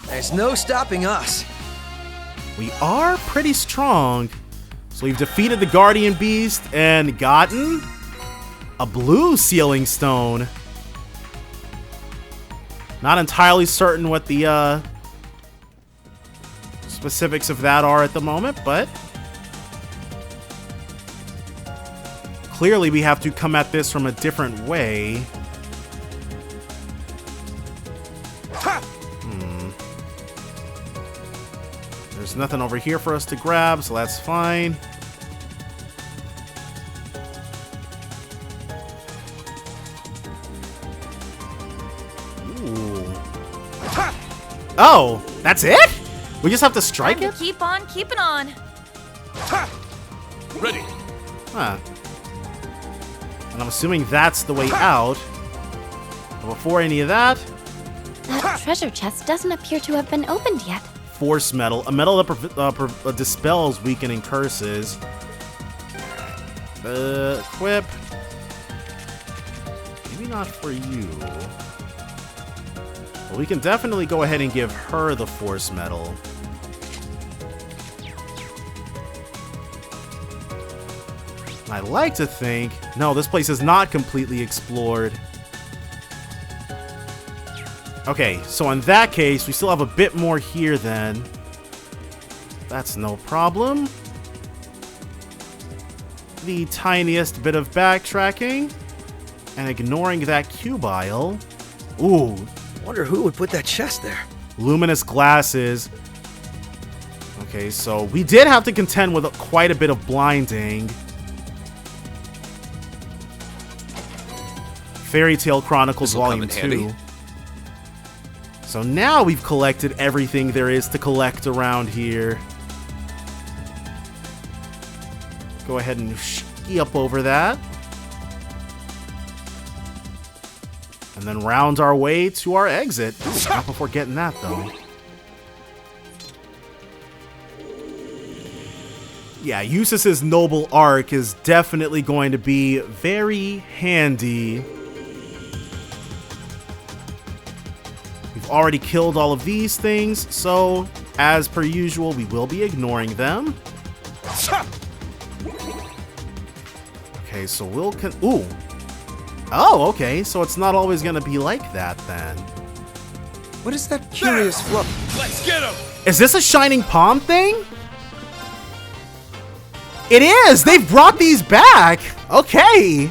There's no stopping us. We are pretty strong. So we've defeated the Guardian Beast and gotten a blue sealing stone. Not entirely certain what the specifics of that are at the moment, but clearly we have to come at this from a different way. There's nothing over here for us to grab, so that's fine. Ooh. Oh, that's it? We just have to strike Time it? to keep on keeping on. Ready. Huh. And I'm assuming that's the way out. But before any of that, That treasure chest doesn't appear to have been opened yet. Force Metal. A metal that dispels weakening curses. Equip. Maybe not for you. But we can definitely go ahead and give her the Force Metal. I like to think... No, this place is not completely explored. Okay, so in that case, we still have a bit more here then. That's no problem. The tiniest bit of backtracking. And ignoring that cubile. Ooh, Wonder who would put that chest there. luminous glasses. Okay, so we did have to contend with quite a bit of blinding. Fairy Tale Chronicles This'll come Volume in handy. 2. So now we've collected everything there is to collect around here. Go ahead and ski up over that. And then round our way to our exit. Ooh, not before getting that, though. Yeah, Eustace's Noble Arc is definitely going to be very handy. We've already killed all of these things, so as per usual, we will be ignoring them. Okay, so we'll ooh. Oh, okay, so it's not always gonna be like that then. What is that curious fluff? Let's get him! Is this a Shining Palm thing? It is! They've brought these back! Okay!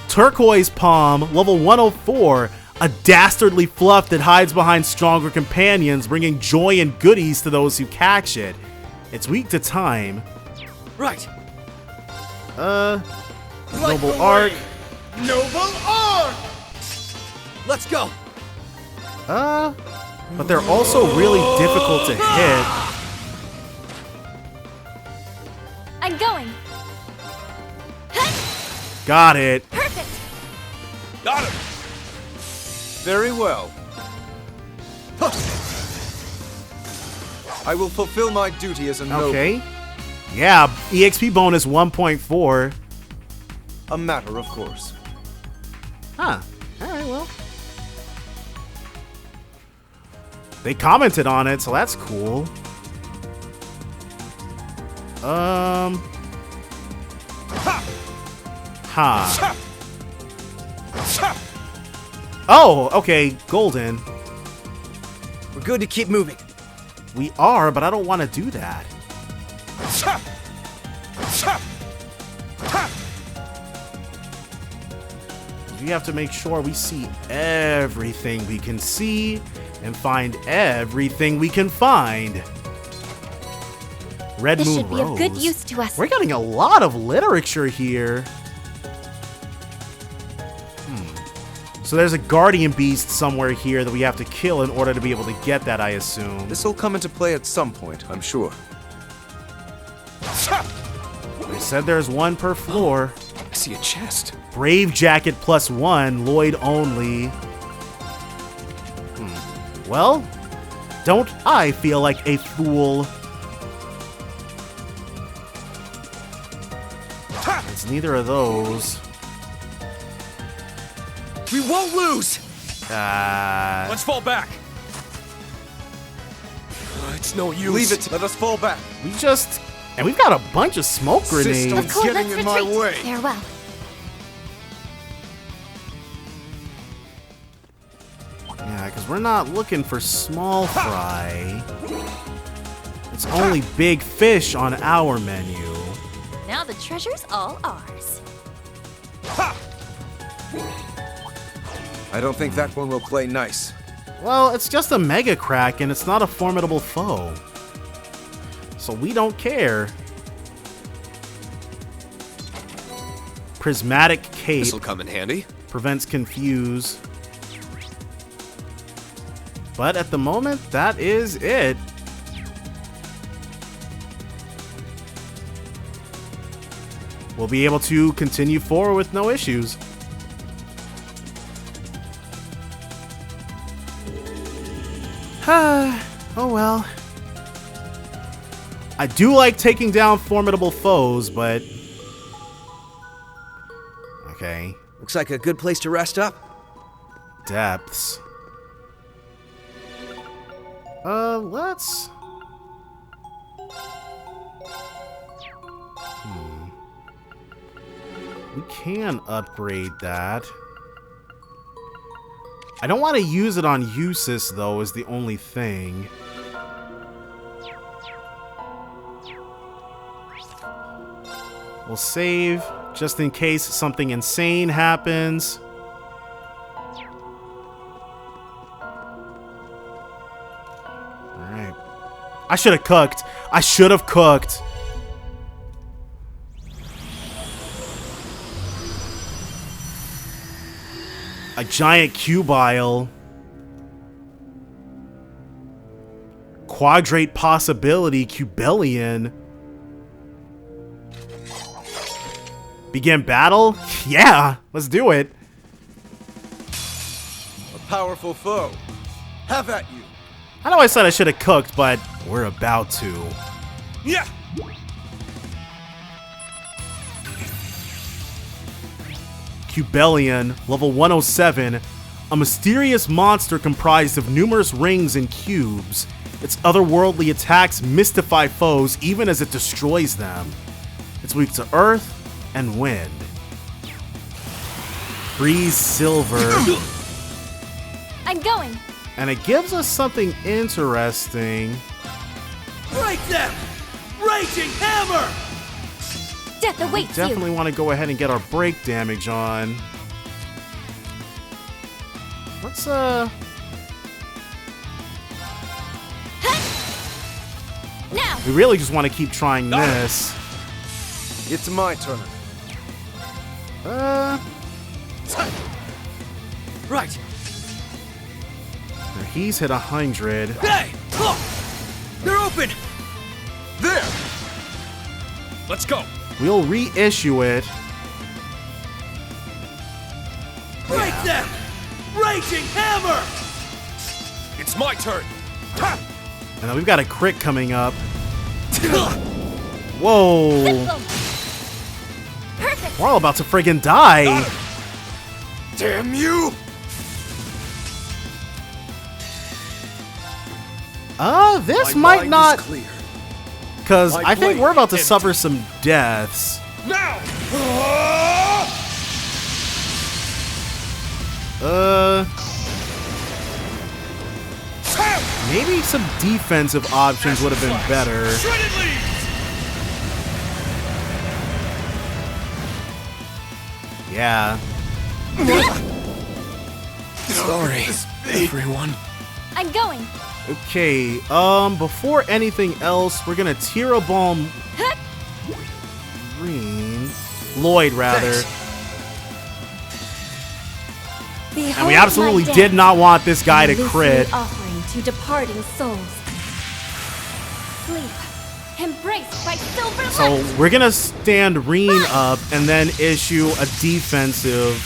Turquoise Palm, level 104. A dastardly fluff that hides behind stronger companions, bringing joy and goodies to those who catch it. It's weak to time. Right. Noble Arc. Noble Arc! Let's go! But they're also really difficult to hit. I'm going. Got it. Perfect. Got him! Very well. I will fulfill my duty as a noble. Okay. Yeah, EXP bonus 1.4. A matter of course. Huh. Alright, well. They commented on it, so that's cool. Ha. Oh, okay, golden. We're good to keep moving. We are, but I don't want to do that. We have to make sure we see everything we can see and find everything we can find. Red This Moon should be Rose. of good use to us. We're getting a lot of literature here. So there's a guardian beast somewhere here that we have to kill in order to be able to get that, I assume. This will come into play at some point, I'm sure. They said there's one per floor. I see a chest. Brave Jacket +1, Lloyd only. Well, don't I feel like a fool? It's neither of those. We won't lose! Let's fall back! It's no use. Leave it. Let us fall back. We just... And we've got a bunch of smoke grenades. System. Of course, Getting let's in my retreat. way. Farewell. Yeah, because we're not looking for small fry. It's only big fish on our menu. Now the treasure's all ours. I don't think that one will play nice. Well, it's just a Mega Kraken. It's not a formidable foe. So we don't care. Prismatic Cape This'll come in handy. prevents confuse. But at the moment, that is it. We'll be able to continue forward with no issues. Oh well. I do like taking down formidable foes, but... Okay. Looks like a good place to rest up. Depths. Let's... We can upgrade that. I don't want to use it on Usis, though, is the only thing. We'll save, just in case something insane happens. Alright. I should have cooked. I should have cooked. A giant cubile. Quadrate possibility, Cubellion. Begin battle? Yeah, let's do it. A powerful foe. Have at you. I know I said I should have cooked, but we're about to. Yeah! Cubellion, level 107, a mysterious monster comprised of numerous rings and cubes. Its otherworldly attacks mystify foes even as it destroys them. It's weak to earth and wind. Freeze Silver. I'm going. And it gives us something interesting. Break them! Raging hammer! Death awaits Definitely want to go ahead and get our break damage on. Let's Now! we really just want to keep trying this. It's my turn. Right. He's hit 100. Hey! Look! They're open! There! Let's go. We'll reissue it. Break them! Raging hammer! It's my turn. And then we've got a crit coming up. Whoa! Perfect! We're all about to friggin' die. Damn you! This My might mind not, is clear. because My I think blade we're about to empty. suffer some deaths. Now! Maybe some defensive options would have been better. Shredded leaves! Yeah. Sorry, everyone. I'm going. Okay, before anything else, we're gonna Tira Bomb Green. Lloyd, rather. And we absolutely did not want this guy to crit. Offering to departing souls. Sleep, embraced by silver So light. we're gonna stand Reen up and then issue a defensive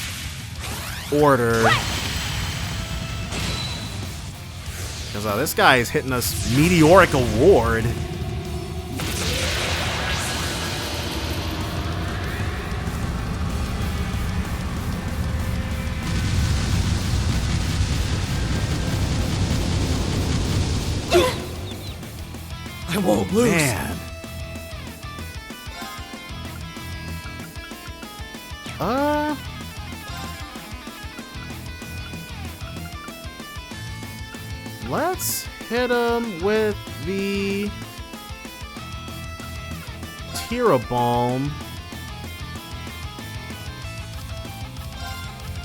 order. Because this guy is hitting us meteoric award. I won't lose. Man. Let's hit him with the Tira Bomb.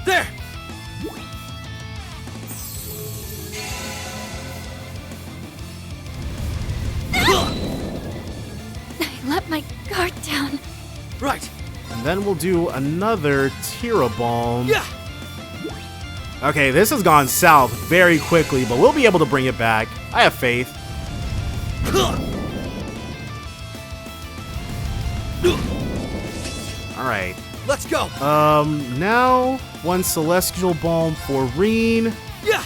There! I let my guard down. Right. And then we'll do another Tira Bomb. Yeah! Okay, this has gone south very quickly, but we'll be able to bring it back. I have faith. Alright. Let's go! Now, one Celestial Bomb for Reen. Yeah!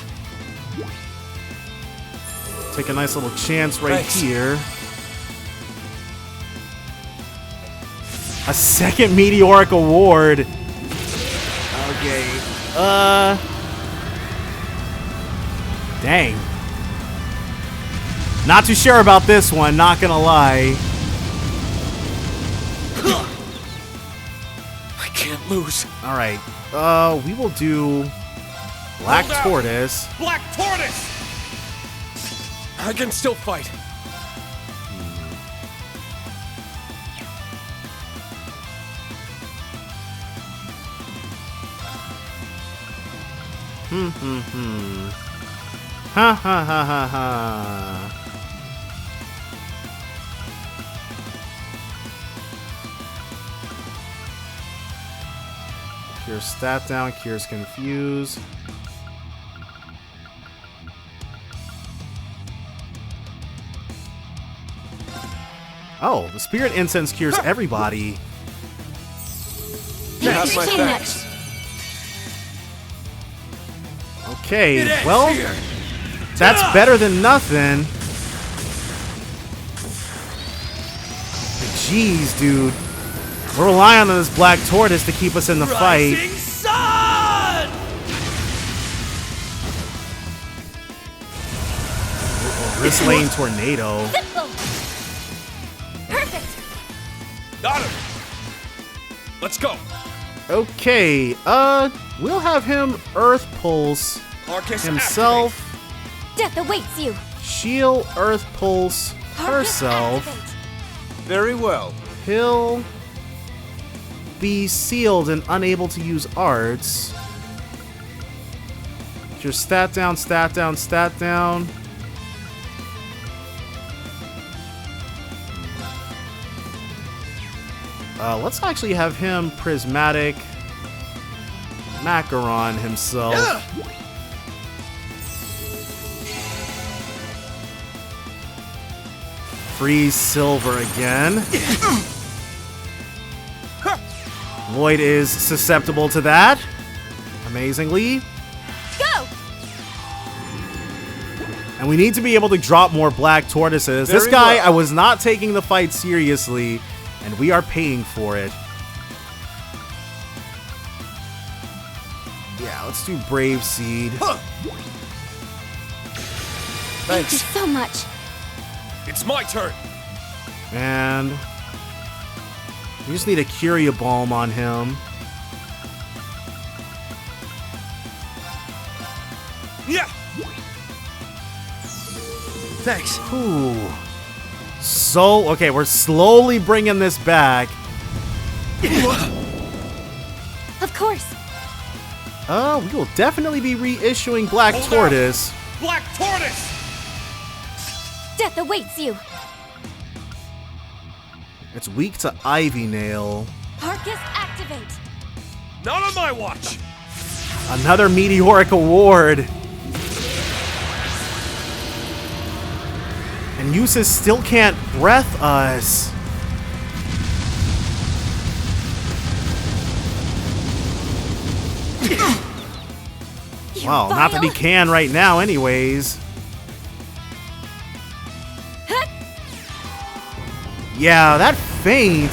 Take a nice little chance right Thanks. here. A second meteoric award. Okay. Dang. Not too sure about this one, not gonna lie. I can't lose. Alright. We will do Black Hold out. Tortoise. Black Tortoise! I can still fight. Ha ha ha ha ha. Cure stat down, cures confuse. Oh, the spirit incense cures everybody. Have my Chain thanks. match. Okay, It ends well, here. that's better than nothing. But jeez, dude. We're relying on this Black Tortoise to keep us in the fight. Rising sun! This lane tornado. Simple. Perfect. Got him! Let's go. Okay, we'll have him Earth Pulse Arcus himself. Death awaits you. She'll Earth Pulse herself. Very well. He'll be sealed and unable to use arts. Just stat down, stat down, stat down. Let's actually have him prismatic macaron himself. Freeze silver again. Lloyd is susceptible to that. Amazingly. Go! And we need to be able to drop more black tortoises. This Very guy, well. I was not taking the fight seriously, and we are paying for it. Yeah, let's do Brave Seed. Thank you so much. It's my turn. And we just need a Curia Balm on him. Yeah. Thanks. Ooh. So, okay, we're slowly bringing this back. Of course. We will definitely be reissuing Black Hold Tortoise. Black Tortoise. Death awaits you. It's weak to Ivy Nail. Arcus activate. Not on my watch. Another meteoric award. And Usis still can't breath us. You Wow, not that he vile- can right now anyways. Hut! Yeah, that feint.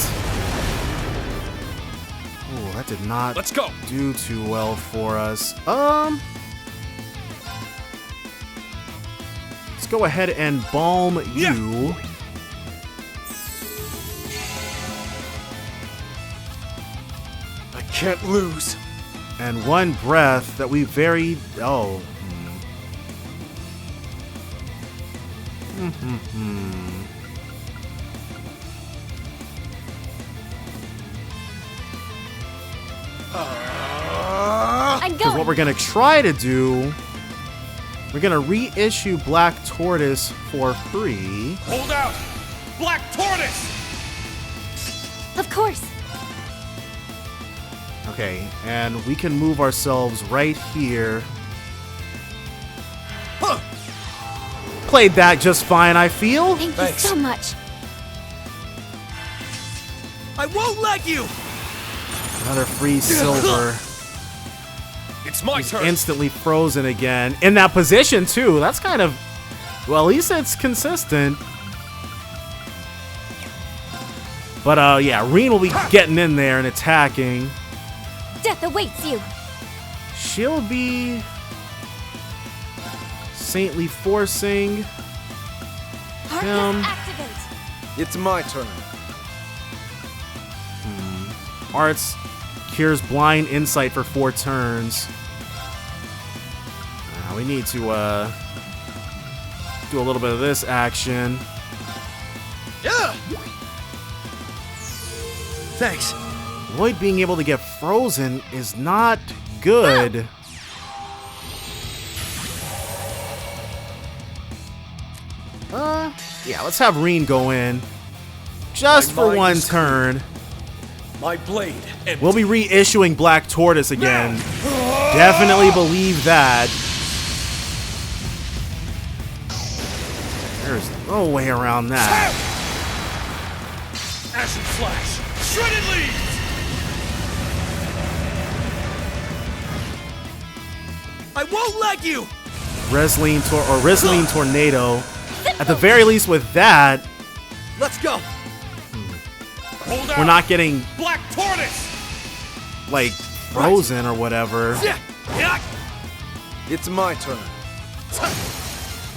Oh, that did not Let's go. do too well for us. Let's go ahead and balm you. I can't lose. And one breath that we very... Oh. I'm Because what going. we're going to try to do... We're going to reissue Black Tortoise for free. Hold out. Black Tortoise. Of course. Okay, and we can move ourselves right here. Played that just fine, I feel. Thank Thanks. you so much. I won't let you. Another free silver. It's my turn. Instantly frozen again. In that position, too. That's kind of... Well, at least it's consistent. But, yeah, Reen will be getting in there and attacking. Death awaits you. She'll be... Saintly forcing... Arcus activate. It's my turn. Arts cures blind insight for 4 turns. We need to do a little bit of this action. Yeah. Thanks. Lloyd being able to get frozen is not good. Yeah, let's have Reen go in. Just My for mind one is turn. My blade. And We'll be reissuing Black Tortoise again. Definitely believe that. There's no way around that. Ashen Flash. Shredded leaves. I won't let you. Wrestling Tornado. At the very least with that, Let's go. Hold out. we're not getting Black Tortoise. like frozen or whatever. Yeah. It's my turn.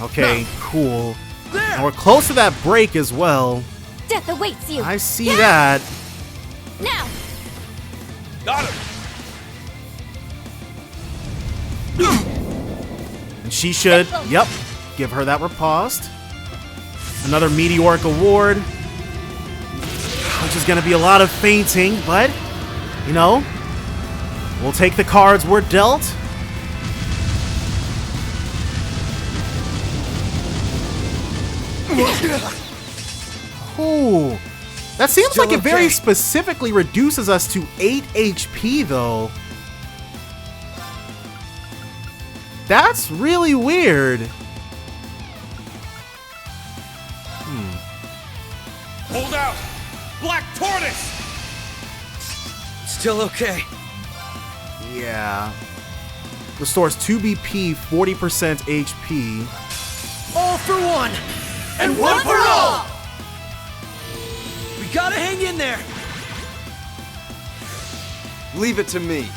Okay, cool. There. And we're close to that break as well. Death awaits you. I see that. Now. Got him. And she should, yep, give her that riposte. Another meteoric award. Which is going to be a lot of fainting, but, you know, we'll take the cards we're dealt. Ooh. That seems Still like it very okay. specifically reduces us to 8 HP, though. That's really weird. Hold out! Black Tortoise! Still okay. Yeah. Restores 2 BP, 40% HP. All for one! And one for all! We gotta hang in there! Leave it to me.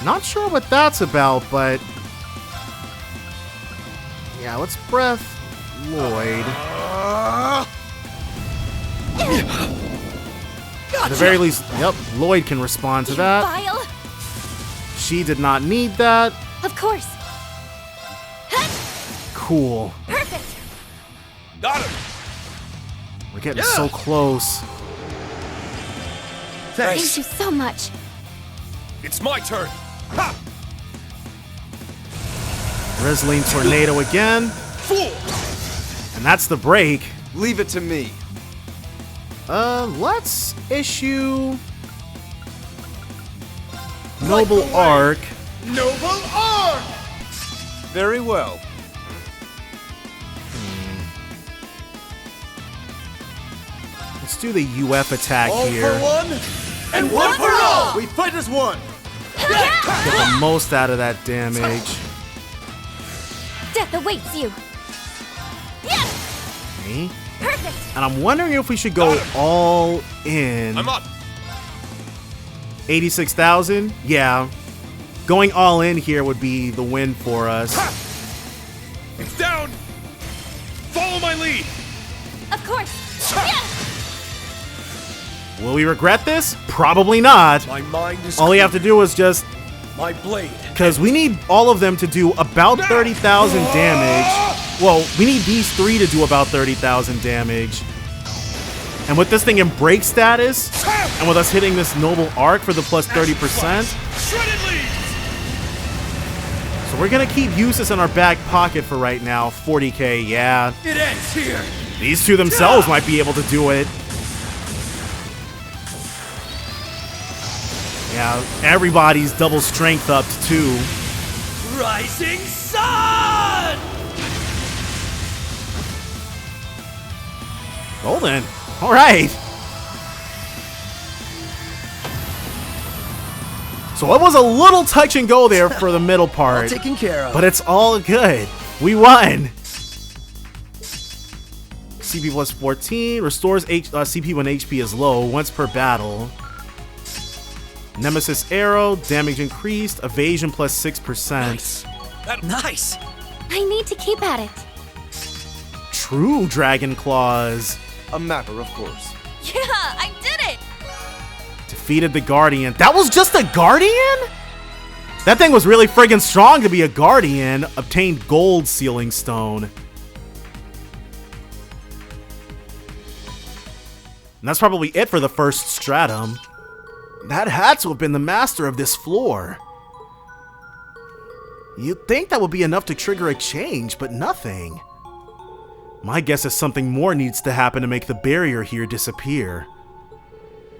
Not sure what that's about, but... yeah, let's breath Lloyd. At the very least, yep, Lloyd can respond to that. Vile? She did not need that. Of course. Cool. Perfect. Got him! We're getting so close. Thank you so much. It's my turn! Ha! Wrestling Tornado again. Fool! And that's the break. Leave it to me. Let's issue... Noble Arc. Noble Arc! Very well. Let's do the UF attack All here. for one, and one for all! We fight as one! Get the most out of that damage. Death awaits you. Yes. Okay. Perfect. And I'm wondering if we should go all in. I'm up! 86,000? Yeah. Going all in here would be the win for us. Ha! It's down! Follow my lead! Of course. Yes. Will we regret this? Probably not. My mind is All we have to do is just... my blade. because we need all of them to do about 30,000 damage. Well, we need these three to do about 30,000 damage. And with this thing in break status, and with us hitting this Noble Arc for the plus 30%, Shredded leaves! so we're gonna keep Usis in our back pocket for right now. 40k, yeah. It ends here. These two themselves might be able to do it. Yeah, everybody's double strength up too. Rising sun! Golden. All right. So it was a little touch and go there for the middle part, Taken care of. but it's all good. We won. CP plus 14 restores CP when HP is low once per battle. Nemesis arrow, damage increased, evasion plus 6%. Nice. I need to keep at it. True Dragon Claws. A matter of course. Yeah, I did it. Defeated the Guardian. That was just a Guardian? That thing was really friggin' strong to be a Guardian. Obtained Gold Sealing Stone. And that's probably it for the first stratum. That had to have been the master of this floor. You'd think that would be enough to trigger a change, but nothing. My guess is something more needs to happen to make the barrier here disappear.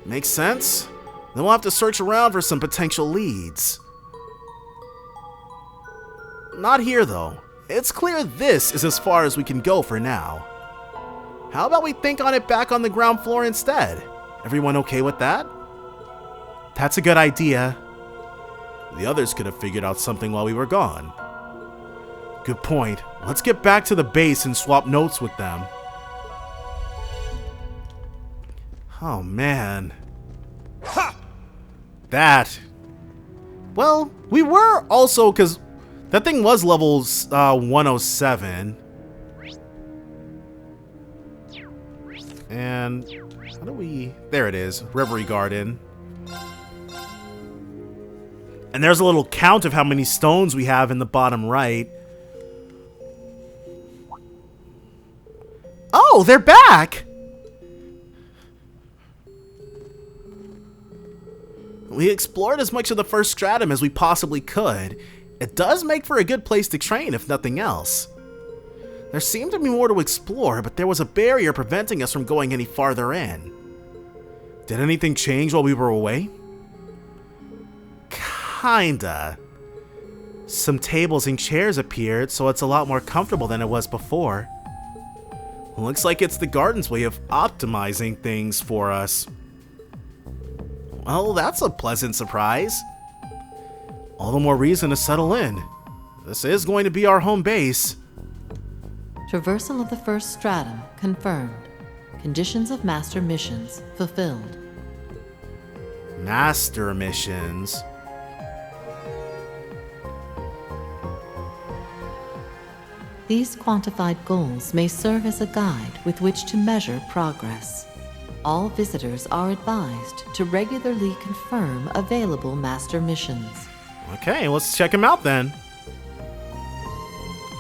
Makes sense? Then we'll have to search around for some potential leads. Not here, though. It's clear this is as far as we can go for now. How about we think on it back on the ground floor instead? Everyone okay with that? That's a good idea. The others could have figured out something while we were gone. Good point. Let's get back to the base and swap notes with them. Oh, man. Ha! That. Well, we were also, because that thing was levels 107. And how do we... There it is. Reverie Garden. And there's a little count of how many stones we have in the bottom right. Oh, they're back! We explored as much of the first stratum as we possibly could. It does make for a good place to train, if nothing else. There seemed to be more to explore, but there was a barrier preventing us from going any farther in. Did anything change while we were away? Kinda. Some tables and chairs appeared, so it's a lot more comfortable than it was before. Looks like it's the garden's way of optimizing things for us. Well, that's a pleasant surprise. All the more reason to settle in. This is going to be our home base. Traversal of the first stratum confirmed. Conditions of master missions fulfilled. Master missions. These quantified goals may serve as a guide with which to measure progress. All visitors are advised to regularly confirm available master missions. Okay, let's check them out then.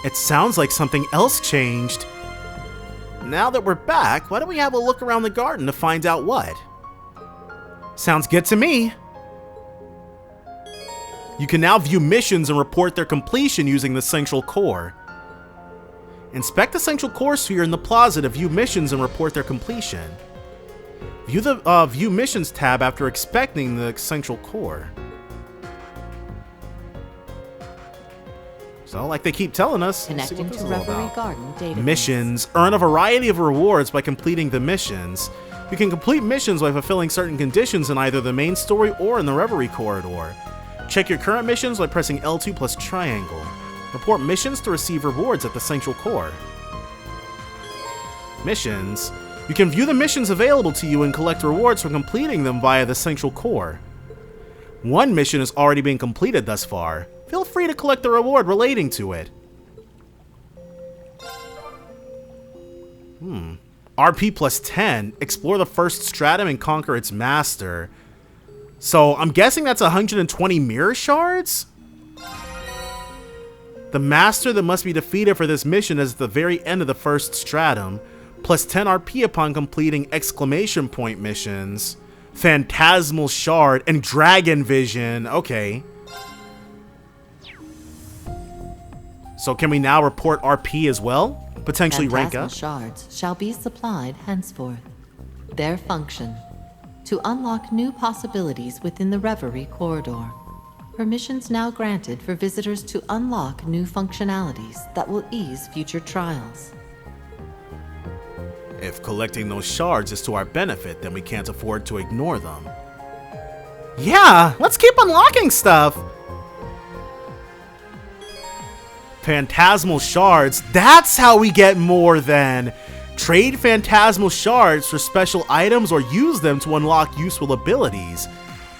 It sounds like something else changed. Now that we're back, why don't we have a look around the garden to find out what? Sounds good to me. You can now view missions and report their completion using the central core. Inspect the central core sphere in the plaza to view missions and report their completion. View the View Missions tab after inspecting the central core. So, like they keep telling us, let's see what Connecting this to is all Reverie about. Garden database. Missions. Earn a variety of rewards by completing the missions. You can complete missions by fulfilling certain conditions in either the main story or in the Reverie corridor. Check your current missions by pressing L2 plus triangle. Report missions to receive rewards at the central core. Missions. You can view the missions available to you and collect rewards for completing them via the central core. One mission has already been completed thus far. Feel free to collect the reward relating to it. RP plus 10. Explore the first stratum and conquer its master. So I'm guessing that's 120 mirror shards? The master that must be defeated for this mission is at the very end of the first stratum. Plus 10 RP upon completing exclamation point missions. Phantasmal Shard and Dragon Vision. Okay. So can we now report RP as well? Potentially rank up? Phantasmal shards shall be supplied henceforth. Their function: to unlock new possibilities within the Reverie corridor. Permissions now granted for visitors to unlock new functionalities that will ease future trials. If collecting those shards is to our benefit, then we can't afford to ignore them. Yeah, let's keep unlocking stuff! Phantasmal shards, that's how we get more then! Trade phantasmal shards for special items or use them to unlock useful abilities.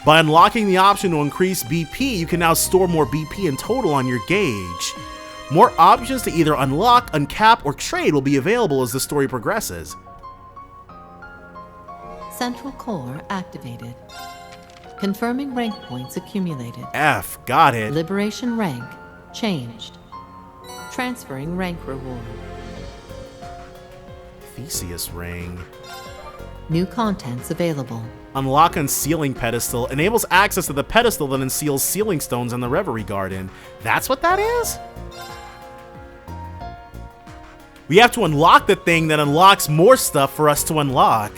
By unlocking the option to increase BP, you can now store more BP in total on your gauge. More options to either unlock, uncap, or trade will be available as the story progresses. Central core activated. Confirming rank points accumulated. F, got it. Liberation rank changed. Transferring rank reward. Theseus ring. New contents available. Unlock unsealing pedestal. Enables access to the pedestal that unseals sealing stones in the Reverie Garden. That's what that is? We have to unlock the thing that unlocks more stuff for us to unlock.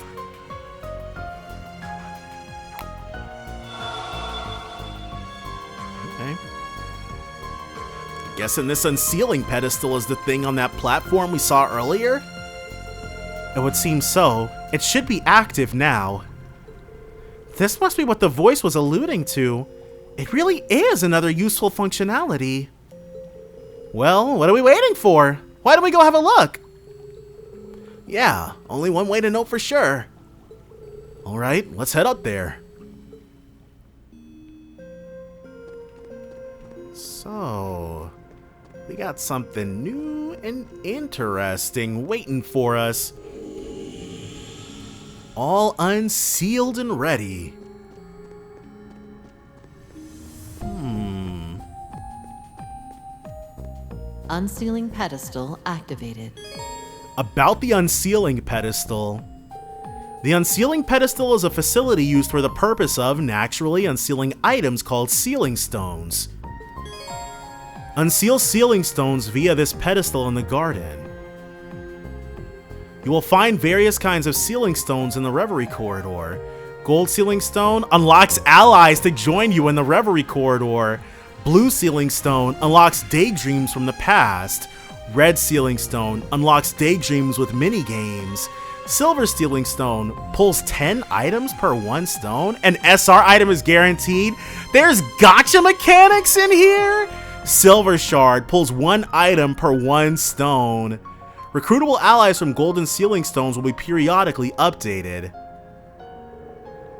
Okay. Guessing this unsealing pedestal is the thing on that platform we saw earlier? It would seem so. It should be active now. This must be what the voice was alluding to. It really is another useful functionality. Well, what are we waiting for? Why don't we go have a look? Yeah, only one way to know for sure. Alright, let's head up there. So, we got something new and interesting waiting for us. All unsealed and ready. unsealing pedestal activated. About the unsealing pedestal. The unsealing pedestal is a facility used for the purpose of naturally unsealing items called sealing stones. Unseal sealing stones via this pedestal in the garden. You will find various kinds of sealing stones in the Reverie corridor. Gold sealing stone unlocks allies to join you in the Reverie corridor. Blue sealing stone unlocks daydreams from the past. Red sealing stone unlocks daydreams with mini-games. Silver sealing stone pulls 10 items per one stone. An SR item is guaranteed. There's gotcha mechanics in here. Silver shard pulls 1 item per 1 stone. Recruitable allies from golden sealing stones will be periodically updated.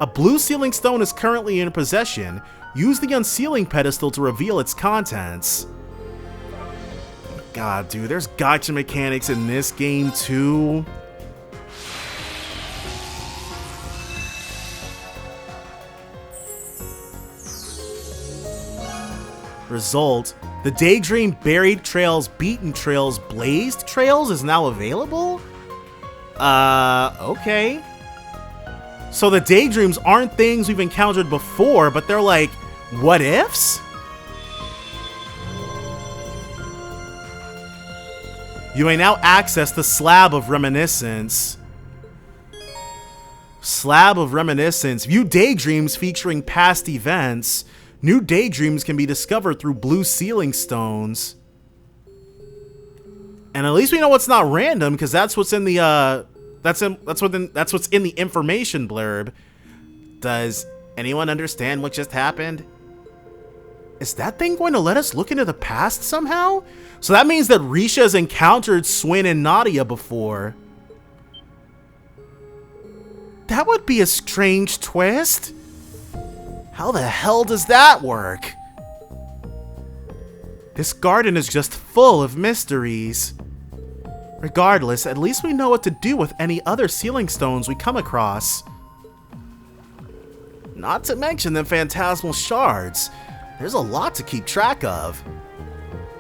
A blue sealing stone is currently in possession. Use the unsealing pedestal to reveal its contents. God, dude, there's gotcha mechanics in this game too. Result: the Daydream Buried Trails, Beaten Trails, Blazed Trails is now available? Okay. So the daydreams aren't things we've encountered before, but they're like, what ifs? You may now access the Slab of Reminiscence. Slab of Reminiscence. View daydreams featuring past events. New daydreams can be discovered through blue sealing stones. And at least we know it's not random, because that's what's in the that's what's in the information blurb. Does anyone understand what just happened? Is that thing going to let us look into the past somehow? So that means that Risha has encountered Swin and Nadia before. That would be a strange twist. How the hell does that work? This garden is just full of mysteries. Regardless, at least we know what to do with any other sealing stones we come across. Not to mention the phantasmal shards. There's a lot to keep track of.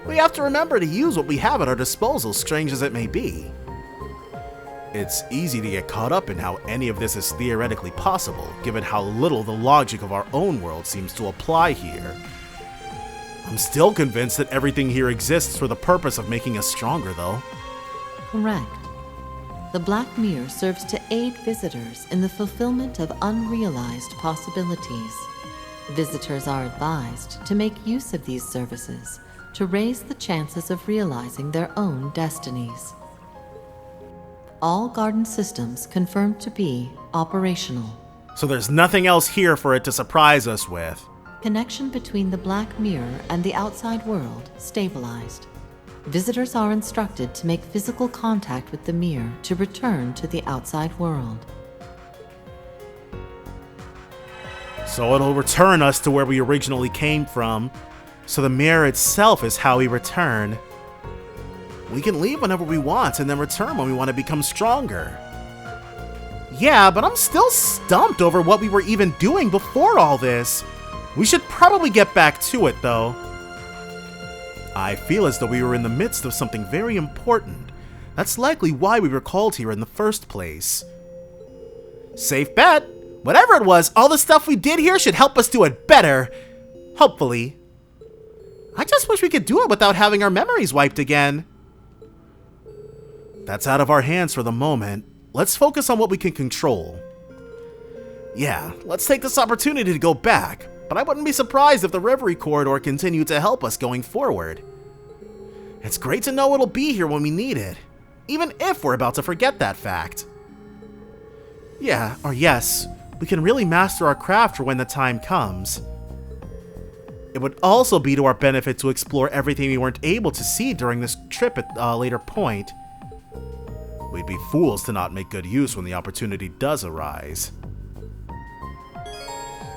We have to remember to use what we have at our disposal, strange as it may be. It's easy to get caught up in how any of this is theoretically possible, given how little the logic of our own world seems to apply here. I'm still convinced that everything here exists for the purpose of making us stronger, though. Correct. The Black Mirror serves to aid visitors in the fulfillment of unrealized possibilities. Visitors are advised to make use of these services to raise the chances of realizing their own destinies. All garden systems confirmed to be operational. So there's nothing else here for it to surprise us with. Connection between the Black Mirror and the outside world stabilized. Visitors are instructed to make physical contact with the mirror to return to the outside world. So it'll return us to where we originally came from. So the mirror itself is how we return. We can leave whenever we want and then return when we want to become stronger. Yeah, but I'm still stumped over what we were even doing before all this. We should probably get back to it, though. I feel as though we were in the midst of something very important. That's likely why we were called here in the first place. Safe bet. Whatever it was, all the stuff we did here should help us do it better. Hopefully. I just wish we could do it without having our memories wiped again. That's out of our hands for the moment. Let's focus on what we can control. Yeah, let's take this opportunity to go back, but I wouldn't be surprised if the Reverie corridor continued to help us going forward. It's great to know it'll be here when we need it, even if we're about to forget that fact. Yeah, or yes, we can really master our craft for when the time comes. It would also be to our benefit to explore everything we weren't able to see during this trip at a later point. We'd be fools to not make good use when the opportunity does arise.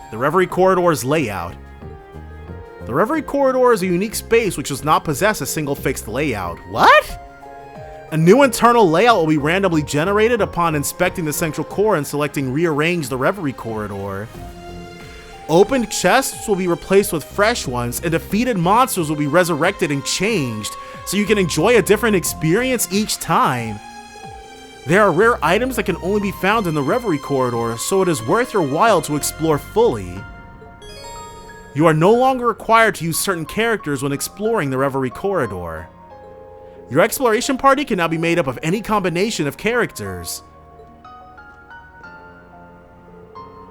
The Reverie corridor's layout. The Reverie corridor is a unique space which does not possess a single fixed layout. What? A new internal layout will be randomly generated upon inspecting the central core and selecting Rearrange the Reverie corridor. Opened chests will be replaced with fresh ones, and defeated monsters will be resurrected and changed. so you can enjoy a different experience each time. There are rare items that can only be found in the Reverie corridor, so it is worth your while to explore fully. You are no longer required to use certain characters when exploring the Reverie corridor. Your exploration party can now be made up of any combination of characters.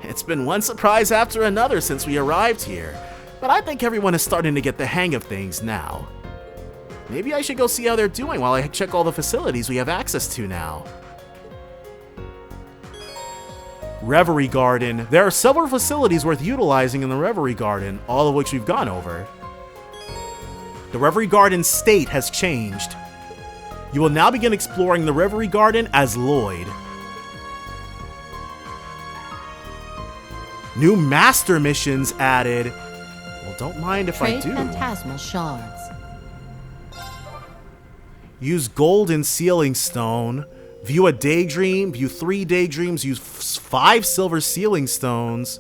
It's been one surprise after another since we arrived here, but I think everyone is starting to get the hang of things now. Maybe I should go see how they're doing while I check all the facilities we have access to now. Reverie Garden. There are several facilities worth utilizing in the Reverie Garden, all of which we've gone over. The Reverie Garden state has changed. You will now begin exploring the Reverie Garden as Lloyd. New master missions added. Well, don't mind if I do. Trade phantasmal shards. Use gold and sealing stone. View a daydream. View 3 daydreams. Use 5 silver sealing stones.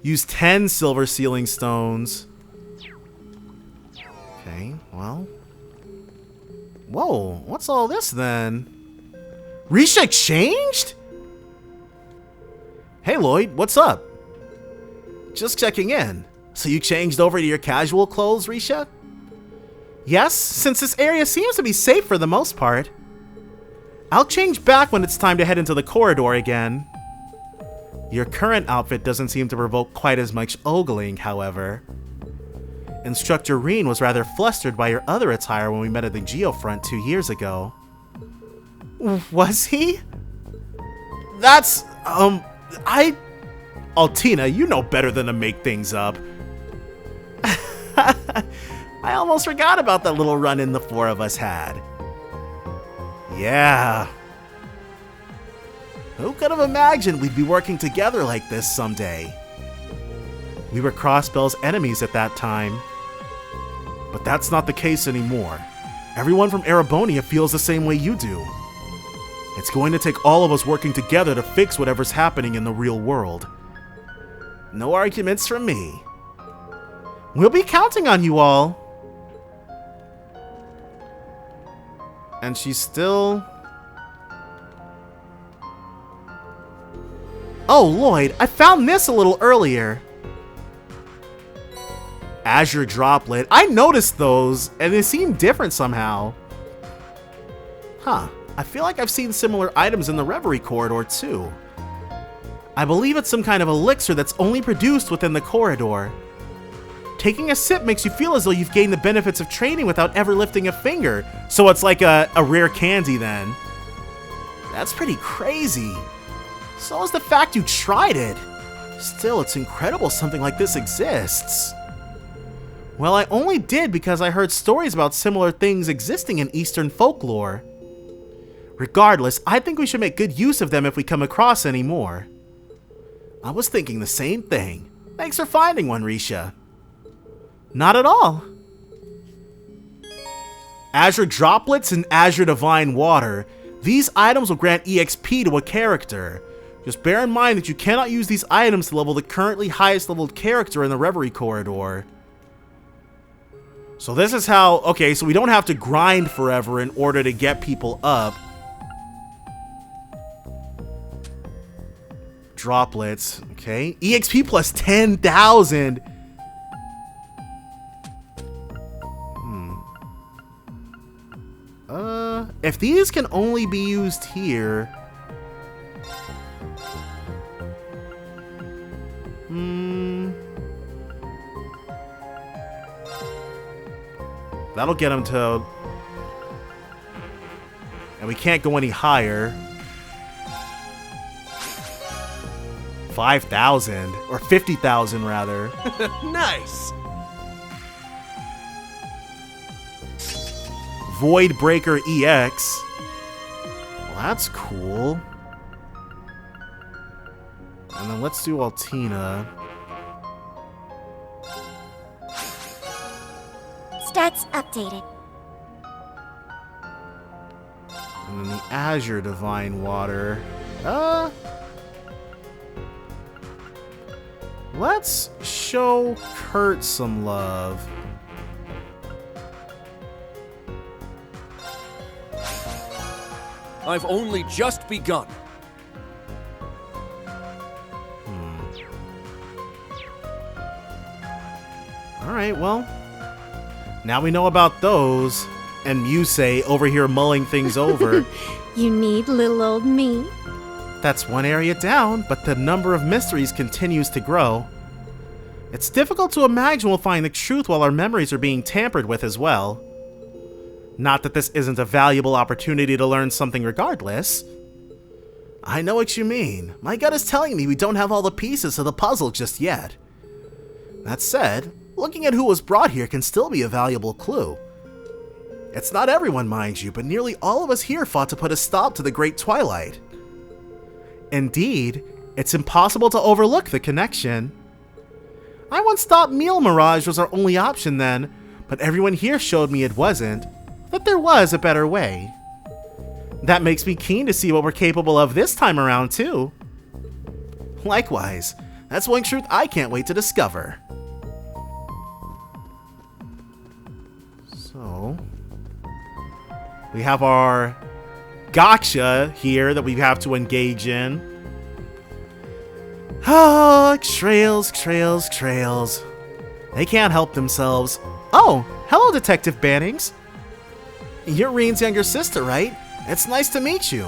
Use 10 silver sealing stones. Okay, well. Whoa, what's all this then? Risha changed? Hey Lloyd, what's up? Just checking in. So you changed over to your casual clothes, Risha? Yes, since this area seems to be safe for the most part. I'll change back when it's time to head into the corridor again. Your current outfit doesn't seem to provoke quite as much ogling, however. Instructor Reen was rather flustered by your other attire when we met at the Geofront 2 years ago. Was he? That's, Altina, you know better than to make things up. I almost forgot about that little run-in the 4 of us had. Yeah. Who could have imagined we'd be working together like this someday? We were Crossbell's enemies at that time. But that's not the case anymore. Everyone from Erebonia feels the same way you do. It's going to take all of us working together to fix whatever's happening in the real world. No arguments from me. We'll be counting on you all. And she's still... Oh, Lloyd, I found this a little earlier. Azure Droplet. I noticed those, and they seem different somehow. Huh. I feel like I've seen similar items in the Reverie corridor, too. I believe it's some kind of elixir that's only produced within the corridor. Taking a sip makes you feel as though you've gained the benefits of training without ever lifting a finger. So it's like a rare candy then. That's pretty crazy. So is the fact you tried it. Still, it's incredible something like this exists. Well, I only did because I heard stories about similar things existing in Eastern folklore. Regardless, I think we should make good use of them if we come across any more. I was thinking the same thing. Thanks for finding one, Risha. Not at all. Azure Droplets and Azure Divine Water. These items will grant EXP to a character. Just bear in mind that you cannot use these items to level the currently highest leveled character in the Reverie corridor. So this is how... Okay, so we don't have to grind forever in order to get people up. Droplets. Okay. EXP plus 10,000. If these can only be used here... That'll get them to... And we can't go any higher. 5,000. Or 50,000, rather. Nice! Void Breaker EX. Well, that's cool. And then let's do Altina. Stats updated. And then the Azure Divine Water. Let's show Kurt some love. I've only just begun. Alright, well, now we know about those, and Musei over here mulling things over. You need little old me. That's one area down, but the number of mysteries continues to grow. It's difficult to imagine we'll find the truth while our memories are being tampered with as well. Not that this isn't a valuable opportunity to learn something regardless. I know what you mean. My gut is telling me we don't have all the pieces of the puzzle just yet. That said, looking at who was brought here can still be a valuable clue. It's not everyone, mind you, but nearly all of us here fought to put a stop to the Great Twilight. Indeed, it's impossible to overlook the connection. I once thought Meal Mirage was our only option then, but everyone here showed me it wasn't, that there was a better way. That makes me keen to see what we're capable of this time around too. Likewise, that's one truth I can't wait to discover. So, we have our Gatcha here that we have to engage in. Oh, trails. They can't help themselves. Oh, hello, Detective Bannings. You're Reen's younger sister, right? It's nice to meet you.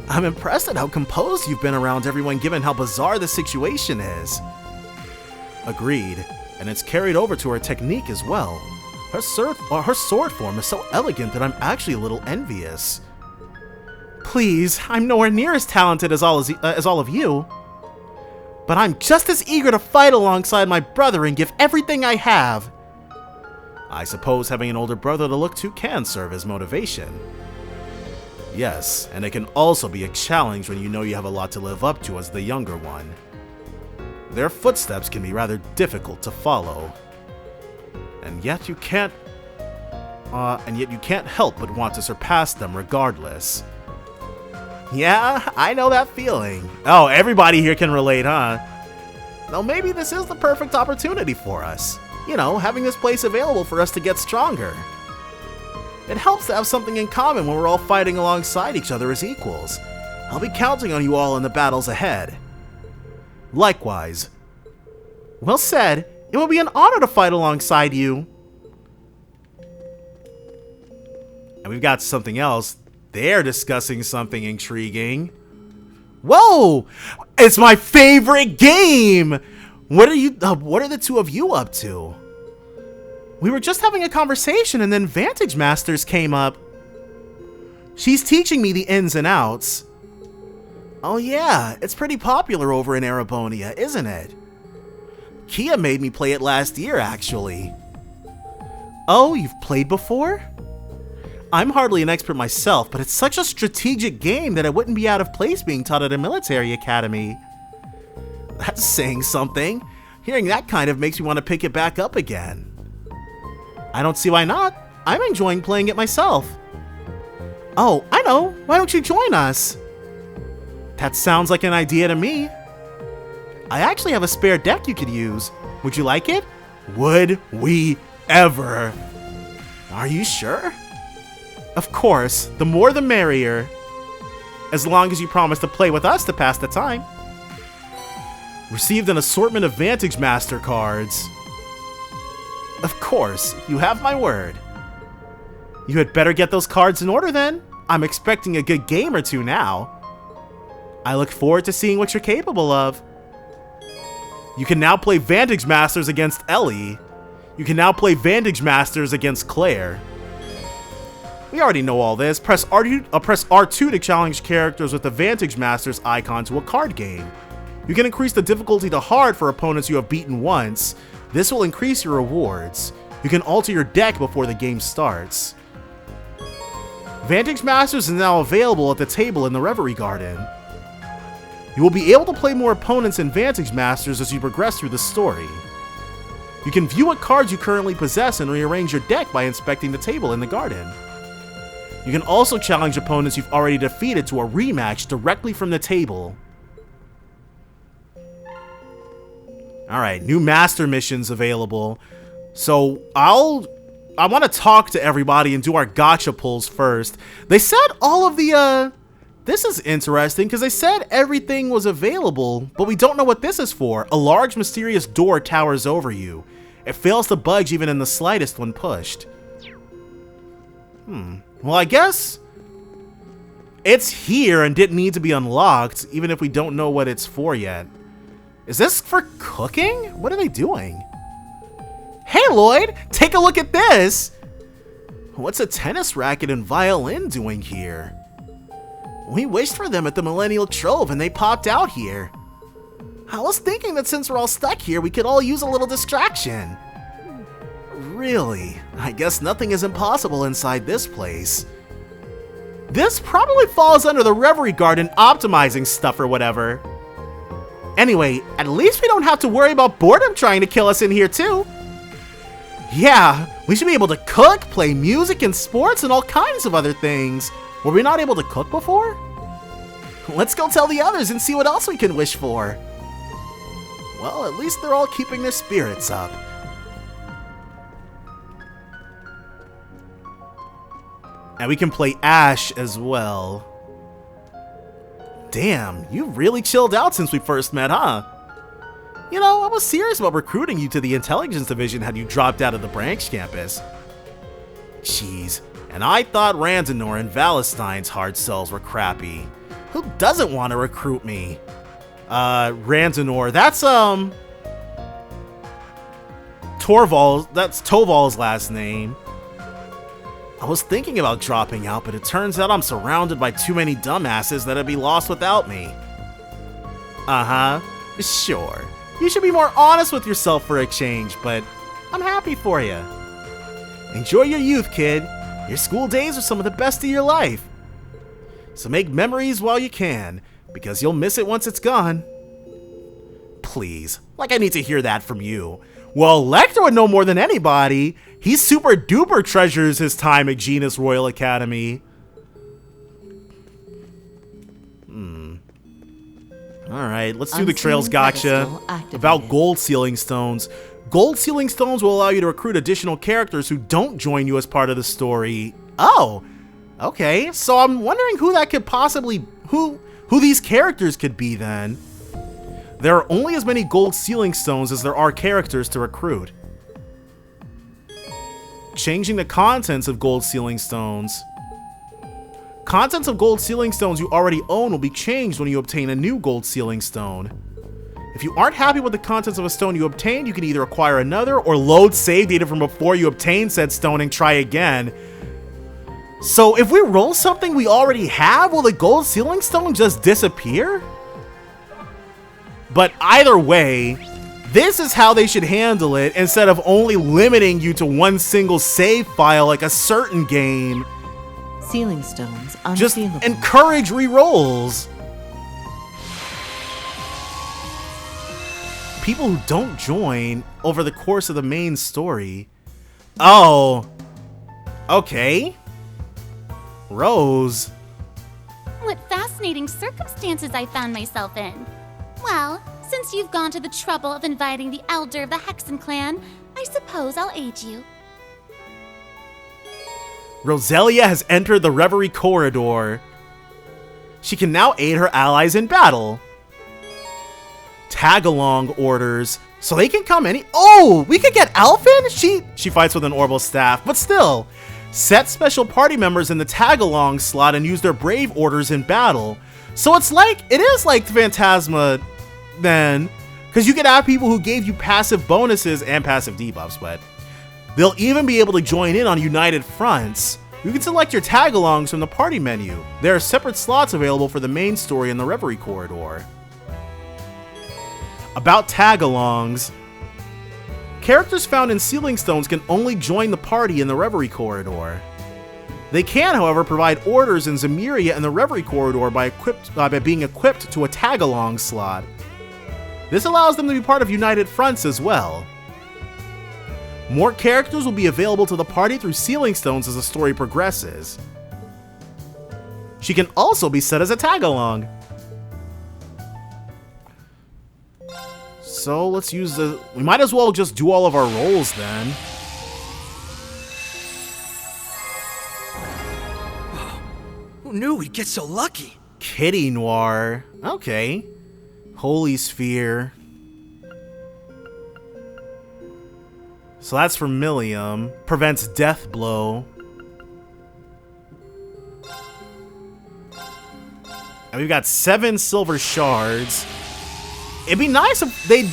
I'm impressed at how composed you've been around everyone given how bizarre the situation is. Agreed, and it's carried over to her technique as well. Her sword form is so elegant that I'm actually a little envious. Please, I'm nowhere near as talented as all of you. But I'm just as eager to fight alongside my brother and give everything I have. I suppose having an older brother to look to can serve as motivation. Yes, and it can also be a challenge when you know you have a lot to live up to as the younger one. Their footsteps can be rather difficult to follow. And yet you can't help but want to surpass them regardless. Yeah, I know that feeling. Oh, everybody here can relate, huh? Now maybe this is the perfect opportunity for us. You know, having this place available for us to get stronger. It helps to have something in common when we're all fighting alongside each other as equals. I'll be counting on you all in the battles ahead. Likewise. Well said. It will be an honor to fight alongside you. And we've got something else. They're discussing something intriguing. Whoa! It's my favorite game! What are the two of you up to? We were just having a conversation and then Vantage Masters came up. She's teaching me the ins and outs. Oh yeah, it's pretty popular over in Erebonia, isn't it? Kia made me play it last year, actually. Oh, you've played before? I'm hardly an expert myself, but it's such a strategic game that it wouldn't be out of place being taught at a military academy. That's saying something. Hearing that kind of makes me want to pick it back up again. I don't see why not. I'm enjoying playing it myself. Oh, I know. Why don't you join us? That sounds like an idea to me. I actually have a spare deck you could use. Would you like it? Would we ever? Are you sure? Of course, the more the merrier. As long as you promise to play with us to pass the time. Received an assortment of Vantage Master cards. Of course, you have my word. You had better get those cards in order then. I'm expecting a good game or two now. I look forward to seeing what you're capable of. You can now play Vantage Masters against Ellie. You can now play Vantage Masters against Claire. We already know all this. Press R2 to challenge characters with the Vantage Masters icon to a card game. You can increase the difficulty to hard for opponents you have beaten once. This will increase your rewards. You can alter your deck before the game starts. Vantage Masters is now available at the table in the Reverie Garden. You will be able to play more opponents in Vantage Masters as you progress through the story. You can view what cards you currently possess and rearrange your deck by inspecting the table in the garden. You can also challenge opponents you've already defeated to a rematch directly from the table. Alright, new master missions available. So I'll I want to talk to everybody and do our gotcha pulls first. They said all of the, this is interesting because they said everything was available, but we don't know what this is for. A large mysterious door towers over you. It fails to budge even in the slightest when pushed. Well, I guess it's here and didn't need to be unlocked, even if we don't know what it's for yet. Is this for cooking? What are they doing? Hey, Lloyd, take a look at this. What's a tennis racket and violin doing here? We wished for them at the Millennial Trove and they popped out here. I was thinking that since we're all stuck here, we could all use a little distraction. Really? I guess nothing is impossible inside this place. This probably falls under the Reverie Garden optimizing stuff or whatever. Anyway, at least we don't have to worry about boredom trying to kill us in here too. Yeah, we should be able to cook, play music and sports and all kinds of other things. Were we not able to cook before? Let's go tell the others and see what else we can wish for. Well, at least they're all keeping their spirits up. And we can play Ash as well. Damn, you really chilled out since we first met, huh? You know, I was serious about recruiting you to the intelligence division had you dropped out of the branch campus. Jeez, and I thought Randanor and Valestine's hard sells were crappy. Who doesn't want to recruit me? Randanor, that's, that's Toval's last name. I was thinking about dropping out, but it turns out I'm surrounded by too many dumbasses that'd be lost without me. Uh-huh, sure. You should be more honest with yourself for a change, but I'm happy for you. Enjoy your youth, kid. Your school days are some of the best of your life. So make memories while you can, because you'll miss it once it's gone. Please, like I need to hear that from you. Well, Lecter would know more than anybody. He super duper treasures his time at Genus Royal Academy. Alright, let's do the Trails Gotcha about gold sealing stones. Gold sealing stones will allow you to recruit additional characters who don't join you as part of the story. Oh, okay. So I'm wondering who that could possibly, who these characters could be then. There are only as many gold sealing stones as there are characters to recruit. Changing the contents of gold sealing stones. Contents of gold sealing stones you already own will be changed when you obtain a new gold sealing stone. If you aren't happy with the contents of a stone you obtained, you can either acquire another or load save data from before you obtain said stone and try again. So if we roll something we already have, will the gold sealing stone just disappear? But either way, this is how they should handle it instead of only limiting you to one single save file like a certain game. Sealing stones unsealable. Just encourage rerolls. People who don't join over the course of the main story. Oh. Okay. Rose. What fascinating circumstances I found myself in. Well, since you've gone to the trouble of inviting the elder of the Hexen clan, I suppose I'll aid you. Roselia has entered the Reverie corridor. She can now aid her allies in battle. Tag-along orders, so they can come any— Oh, we could get Alphen? She fights with an orbital staff, but still. Set special party members in the tag-along slot and use their brave orders in battle. So it's like, it is like Phantasma then, because you could have people who gave you passive bonuses and passive debuffs, but they'll even be able to join in on United Fronts. You can select your tag-alongs from the party menu. There are separate slots available for the main story in the Reverie corridor. About tag-alongs. Characters found in Sealing Stones can only join the party in the Reverie corridor. They can, however, provide orders in Zemuria and the Reverie corridor by being equipped to a tag-along slot. This allows them to be part of United Fronts as well. More characters will be available to the party through Sealing Stones as the story progresses. She can also be set as a tag-along. So let's use we might as well just do all of our rolls then. Who knew we'd get so lucky? Kitty Noir. Okay. Holy Sphere. So that's for Millium. Prevents Death Blow. And we've got 7 silver shards. It'd be nice if they...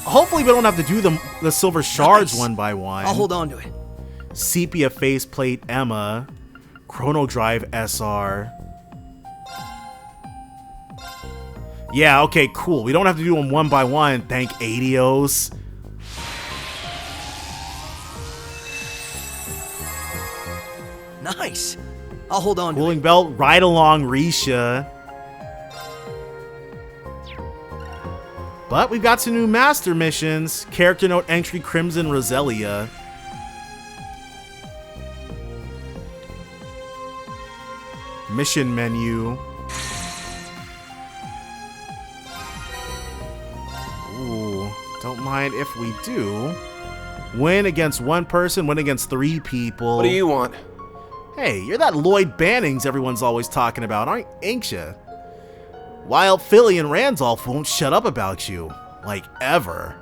Hopefully we don't have to do the silver shards one by one. I'll hold on to it. Sepia Faceplate Emma. Chrono Drive SR. Yeah, okay, cool. We don't have to do them one by one. Thank Aidios. Nice. I'll hold on to it. Cooling Belt, Ride Along Risha. But we've got some new master missions. Character note entry Crimson Roselia. Mission menu. Ooh, don't mind if we do. Win against 1 person, win against 3 people. What do you want? Hey, you're that Lloyd Bannings everyone's always talking about, ain't ya? While Philly and Randolph won't shut up about you. Like, ever.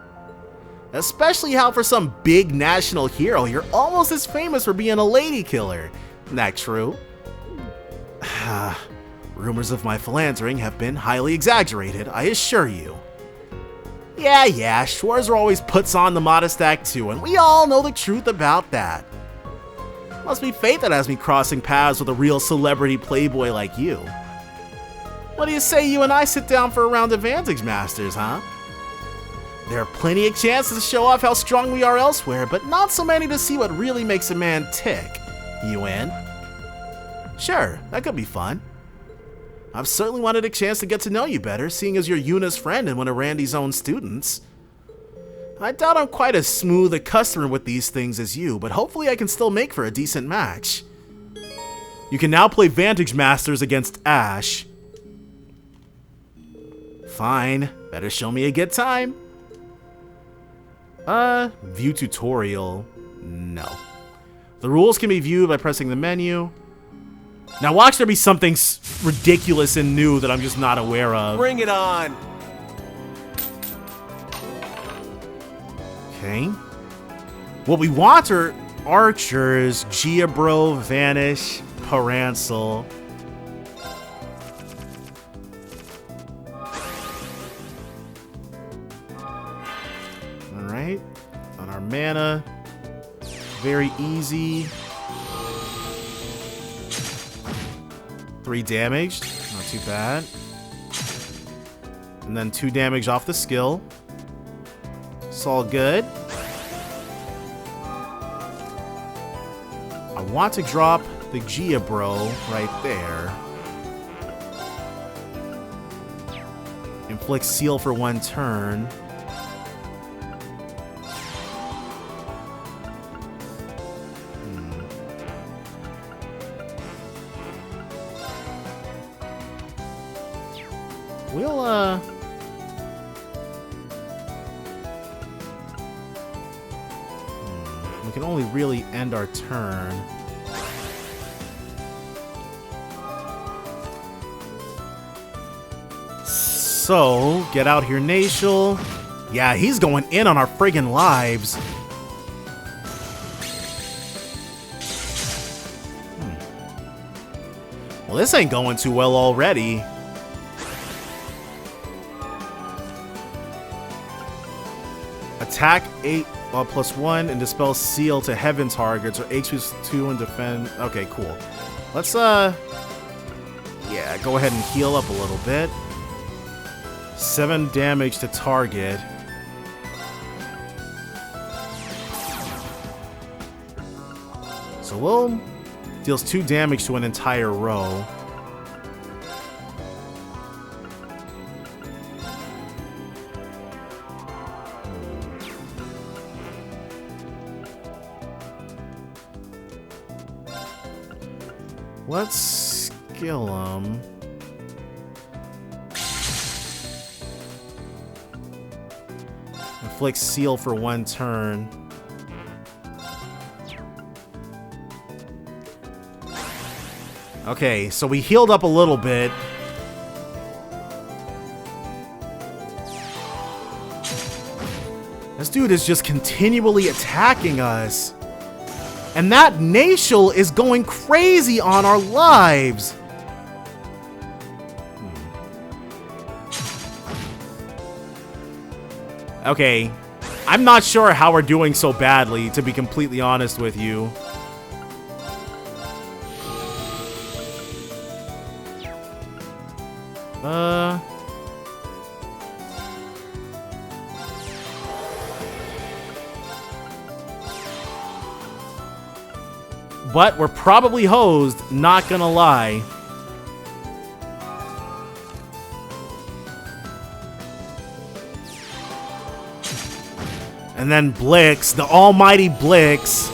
Especially how for some big national hero, you're almost as famous for being a lady killer. Isn't that true? Rumors of my philandering have been highly exaggerated, I assure you. Yeah, Schwarzer always puts on the modest act too, and we all know the truth about that. Must be fate that has me crossing paths with a real celebrity playboy like you. What do you say you and I sit down for a round of Vantage Masters, huh? There are plenty of chances to show off how strong we are elsewhere, but not so many to see what really makes a man tick. You in? Sure, that could be fun. I've certainly wanted a chance to get to know you better, seeing as you're Yuna's friend and one of Randy's own students. I doubt I'm quite as smooth a customer with these things as you, but hopefully I can still make for a decent match. You can now play Vantage Masters against Ash. Fine, better show me a good time. View tutorial. No. The rules can be viewed by pressing the menu. Now watch there be something ridiculous and new that I'm just not aware of. Bring it on! Okay. What we want are archers, Giabro, Vanish, Parancel. Alright. On our mana. Very easy. 3 damage. Not too bad. And then 2 damage off the skill. It's all good. I want to drop the Giabro right there. Inflict seal for 1 turn. We'll, we can only really end our turn. So, get out here, Nashel. Yeah, he's going in on our friggin' lives. Well, this ain't going too well already. Attack 8 +1 and dispel seal to heaven targets, or HP+2 and defend. Okay, cool. Let's yeah, go ahead and heal up a little bit. 7 damage to target. So we'll deals 2 damage to an entire row. Let's skill him. Inflict seal for 1 turn. Okay, so we healed up a little bit. This dude is just continually attacking us. And that Nashel is going crazy on our lives. Okay, I'm not sure how we're doing so badly, to be completely honest with you. But we're probably hosed, not gonna lie. And then Blix, the almighty Blix.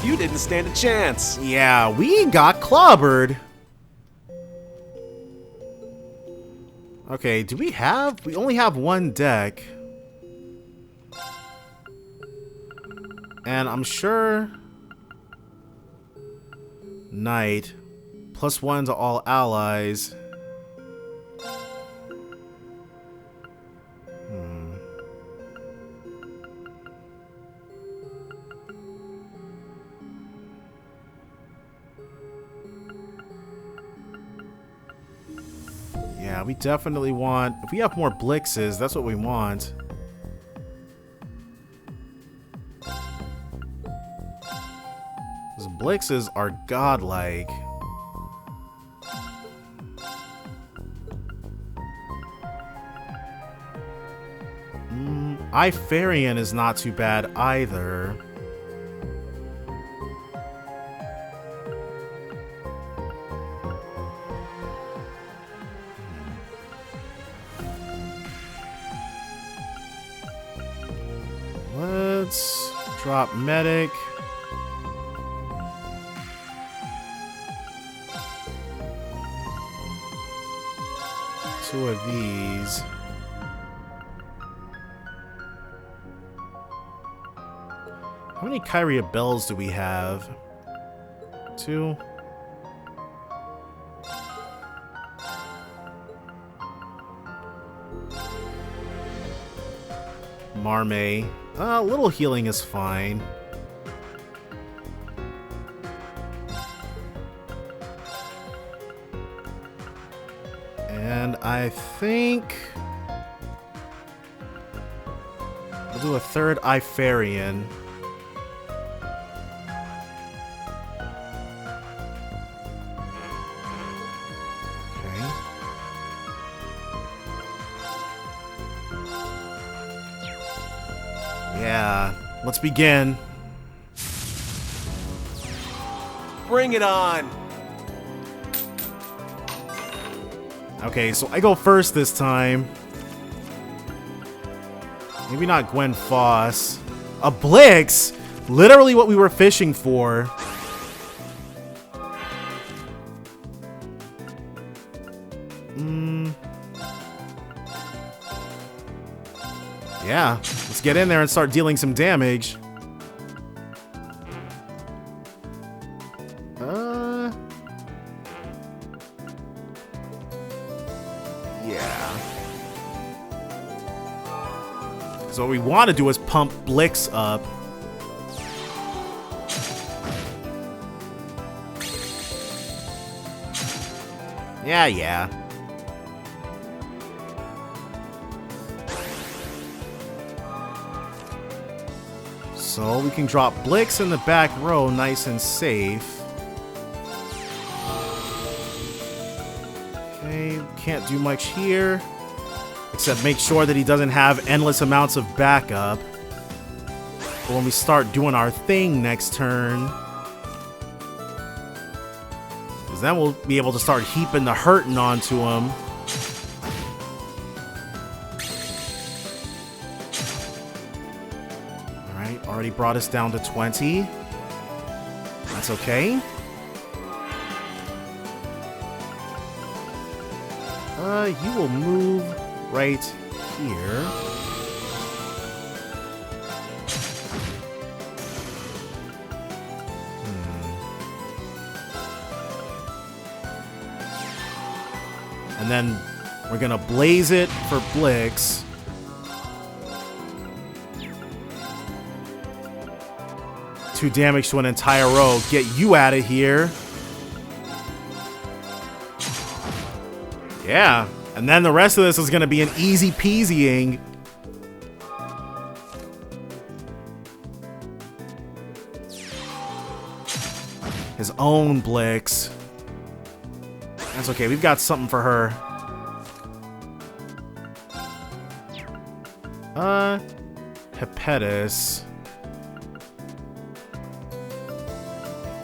You didn't stand a chance. Yeah, we got clobbered. Okay, do we have... We only have one deck. And I'm sure... Knight. +1 to all allies. Yeah, we definitely want... If we have more Blixes, that's what we want. Those Blixes are godlike. Ifarian is not too bad either. Let's drop medic. Two of these. How many Kyria bells do we have? 2. Marme. A little healing is fine. And I think we'll do a third Ifarian. Yeah, let's begin. Bring it on. Okay, so I go first this time. Maybe not Gwen Foss. A Blix! Literally what we were fishing for. Yeah, let's get in there and start dealing some damage. Yeah. So what we want to do is pump Blix up. Yeah. So we can drop Blix in the back row nice and safe. Okay, can't do much here. Except make sure that he doesn't have endless amounts of backup. But when we start doing our thing next turn, because then we'll be able to start heaping the hurting onto him. Alright, already brought us down to 20. That's okay. You will move right here. And then we're gonna blaze it for Blix. Two damage to an entire row. Get you out of here. Yeah. And then the rest of this is gonna be an easy peasying. His own Blix. That's okay, we've got something for her. Hepetus.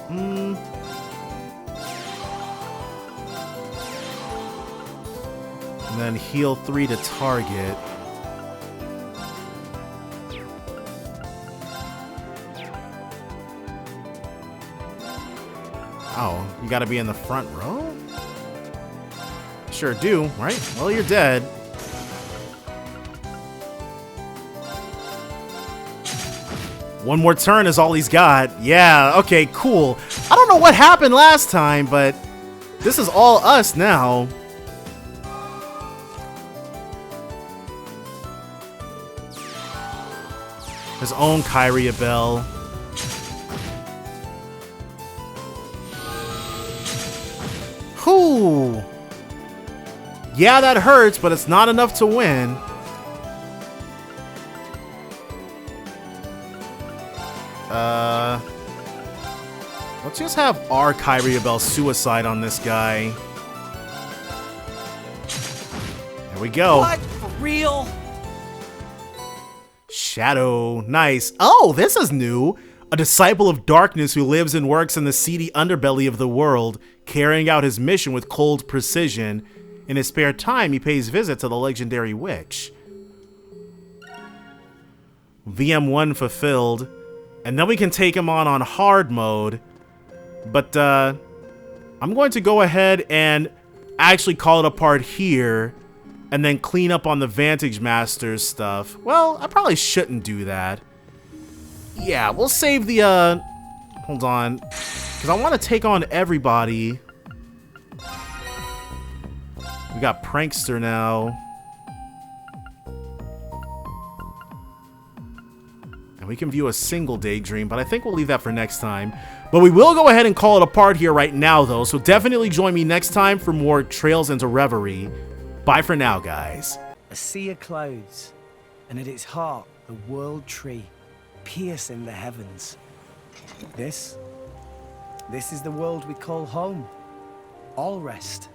And then heal 3 to target. Oh, you gotta be in the front row? Sure do, right? Well, you're dead. One more turn is all he's got. Yeah, okay, cool. I don't know what happened last time, but this is all us now. His own Kyria Bell. Whew. Yeah, that hurts, but it's not enough to win. Let's just have our Kyria Bell suicide on this guy. There we go. What? For real? Shadow. Nice. Oh, this is new. A disciple of darkness who lives and works in the seedy underbelly of the world, carrying out his mission with cold precision. In his spare time, he pays visit to the legendary witch. VM1 fulfilled. And then we can take him on hard mode. But I'm going to go ahead and actually call it apart here. And then clean up on the Vantage Masters stuff. Well, I probably shouldn't do that. Yeah, we'll save the, hold on. Because I want to take on everybody. We got Prankster now. And we can view a single daydream, but I think we'll leave that for next time. But we will go ahead and call it apart here right now, though. So definitely join me next time for more Trails into Reverie. Bye for now, guys. A sea of clouds, and at its heart, the world tree, piercing the heavens. This is the world we call home. All rest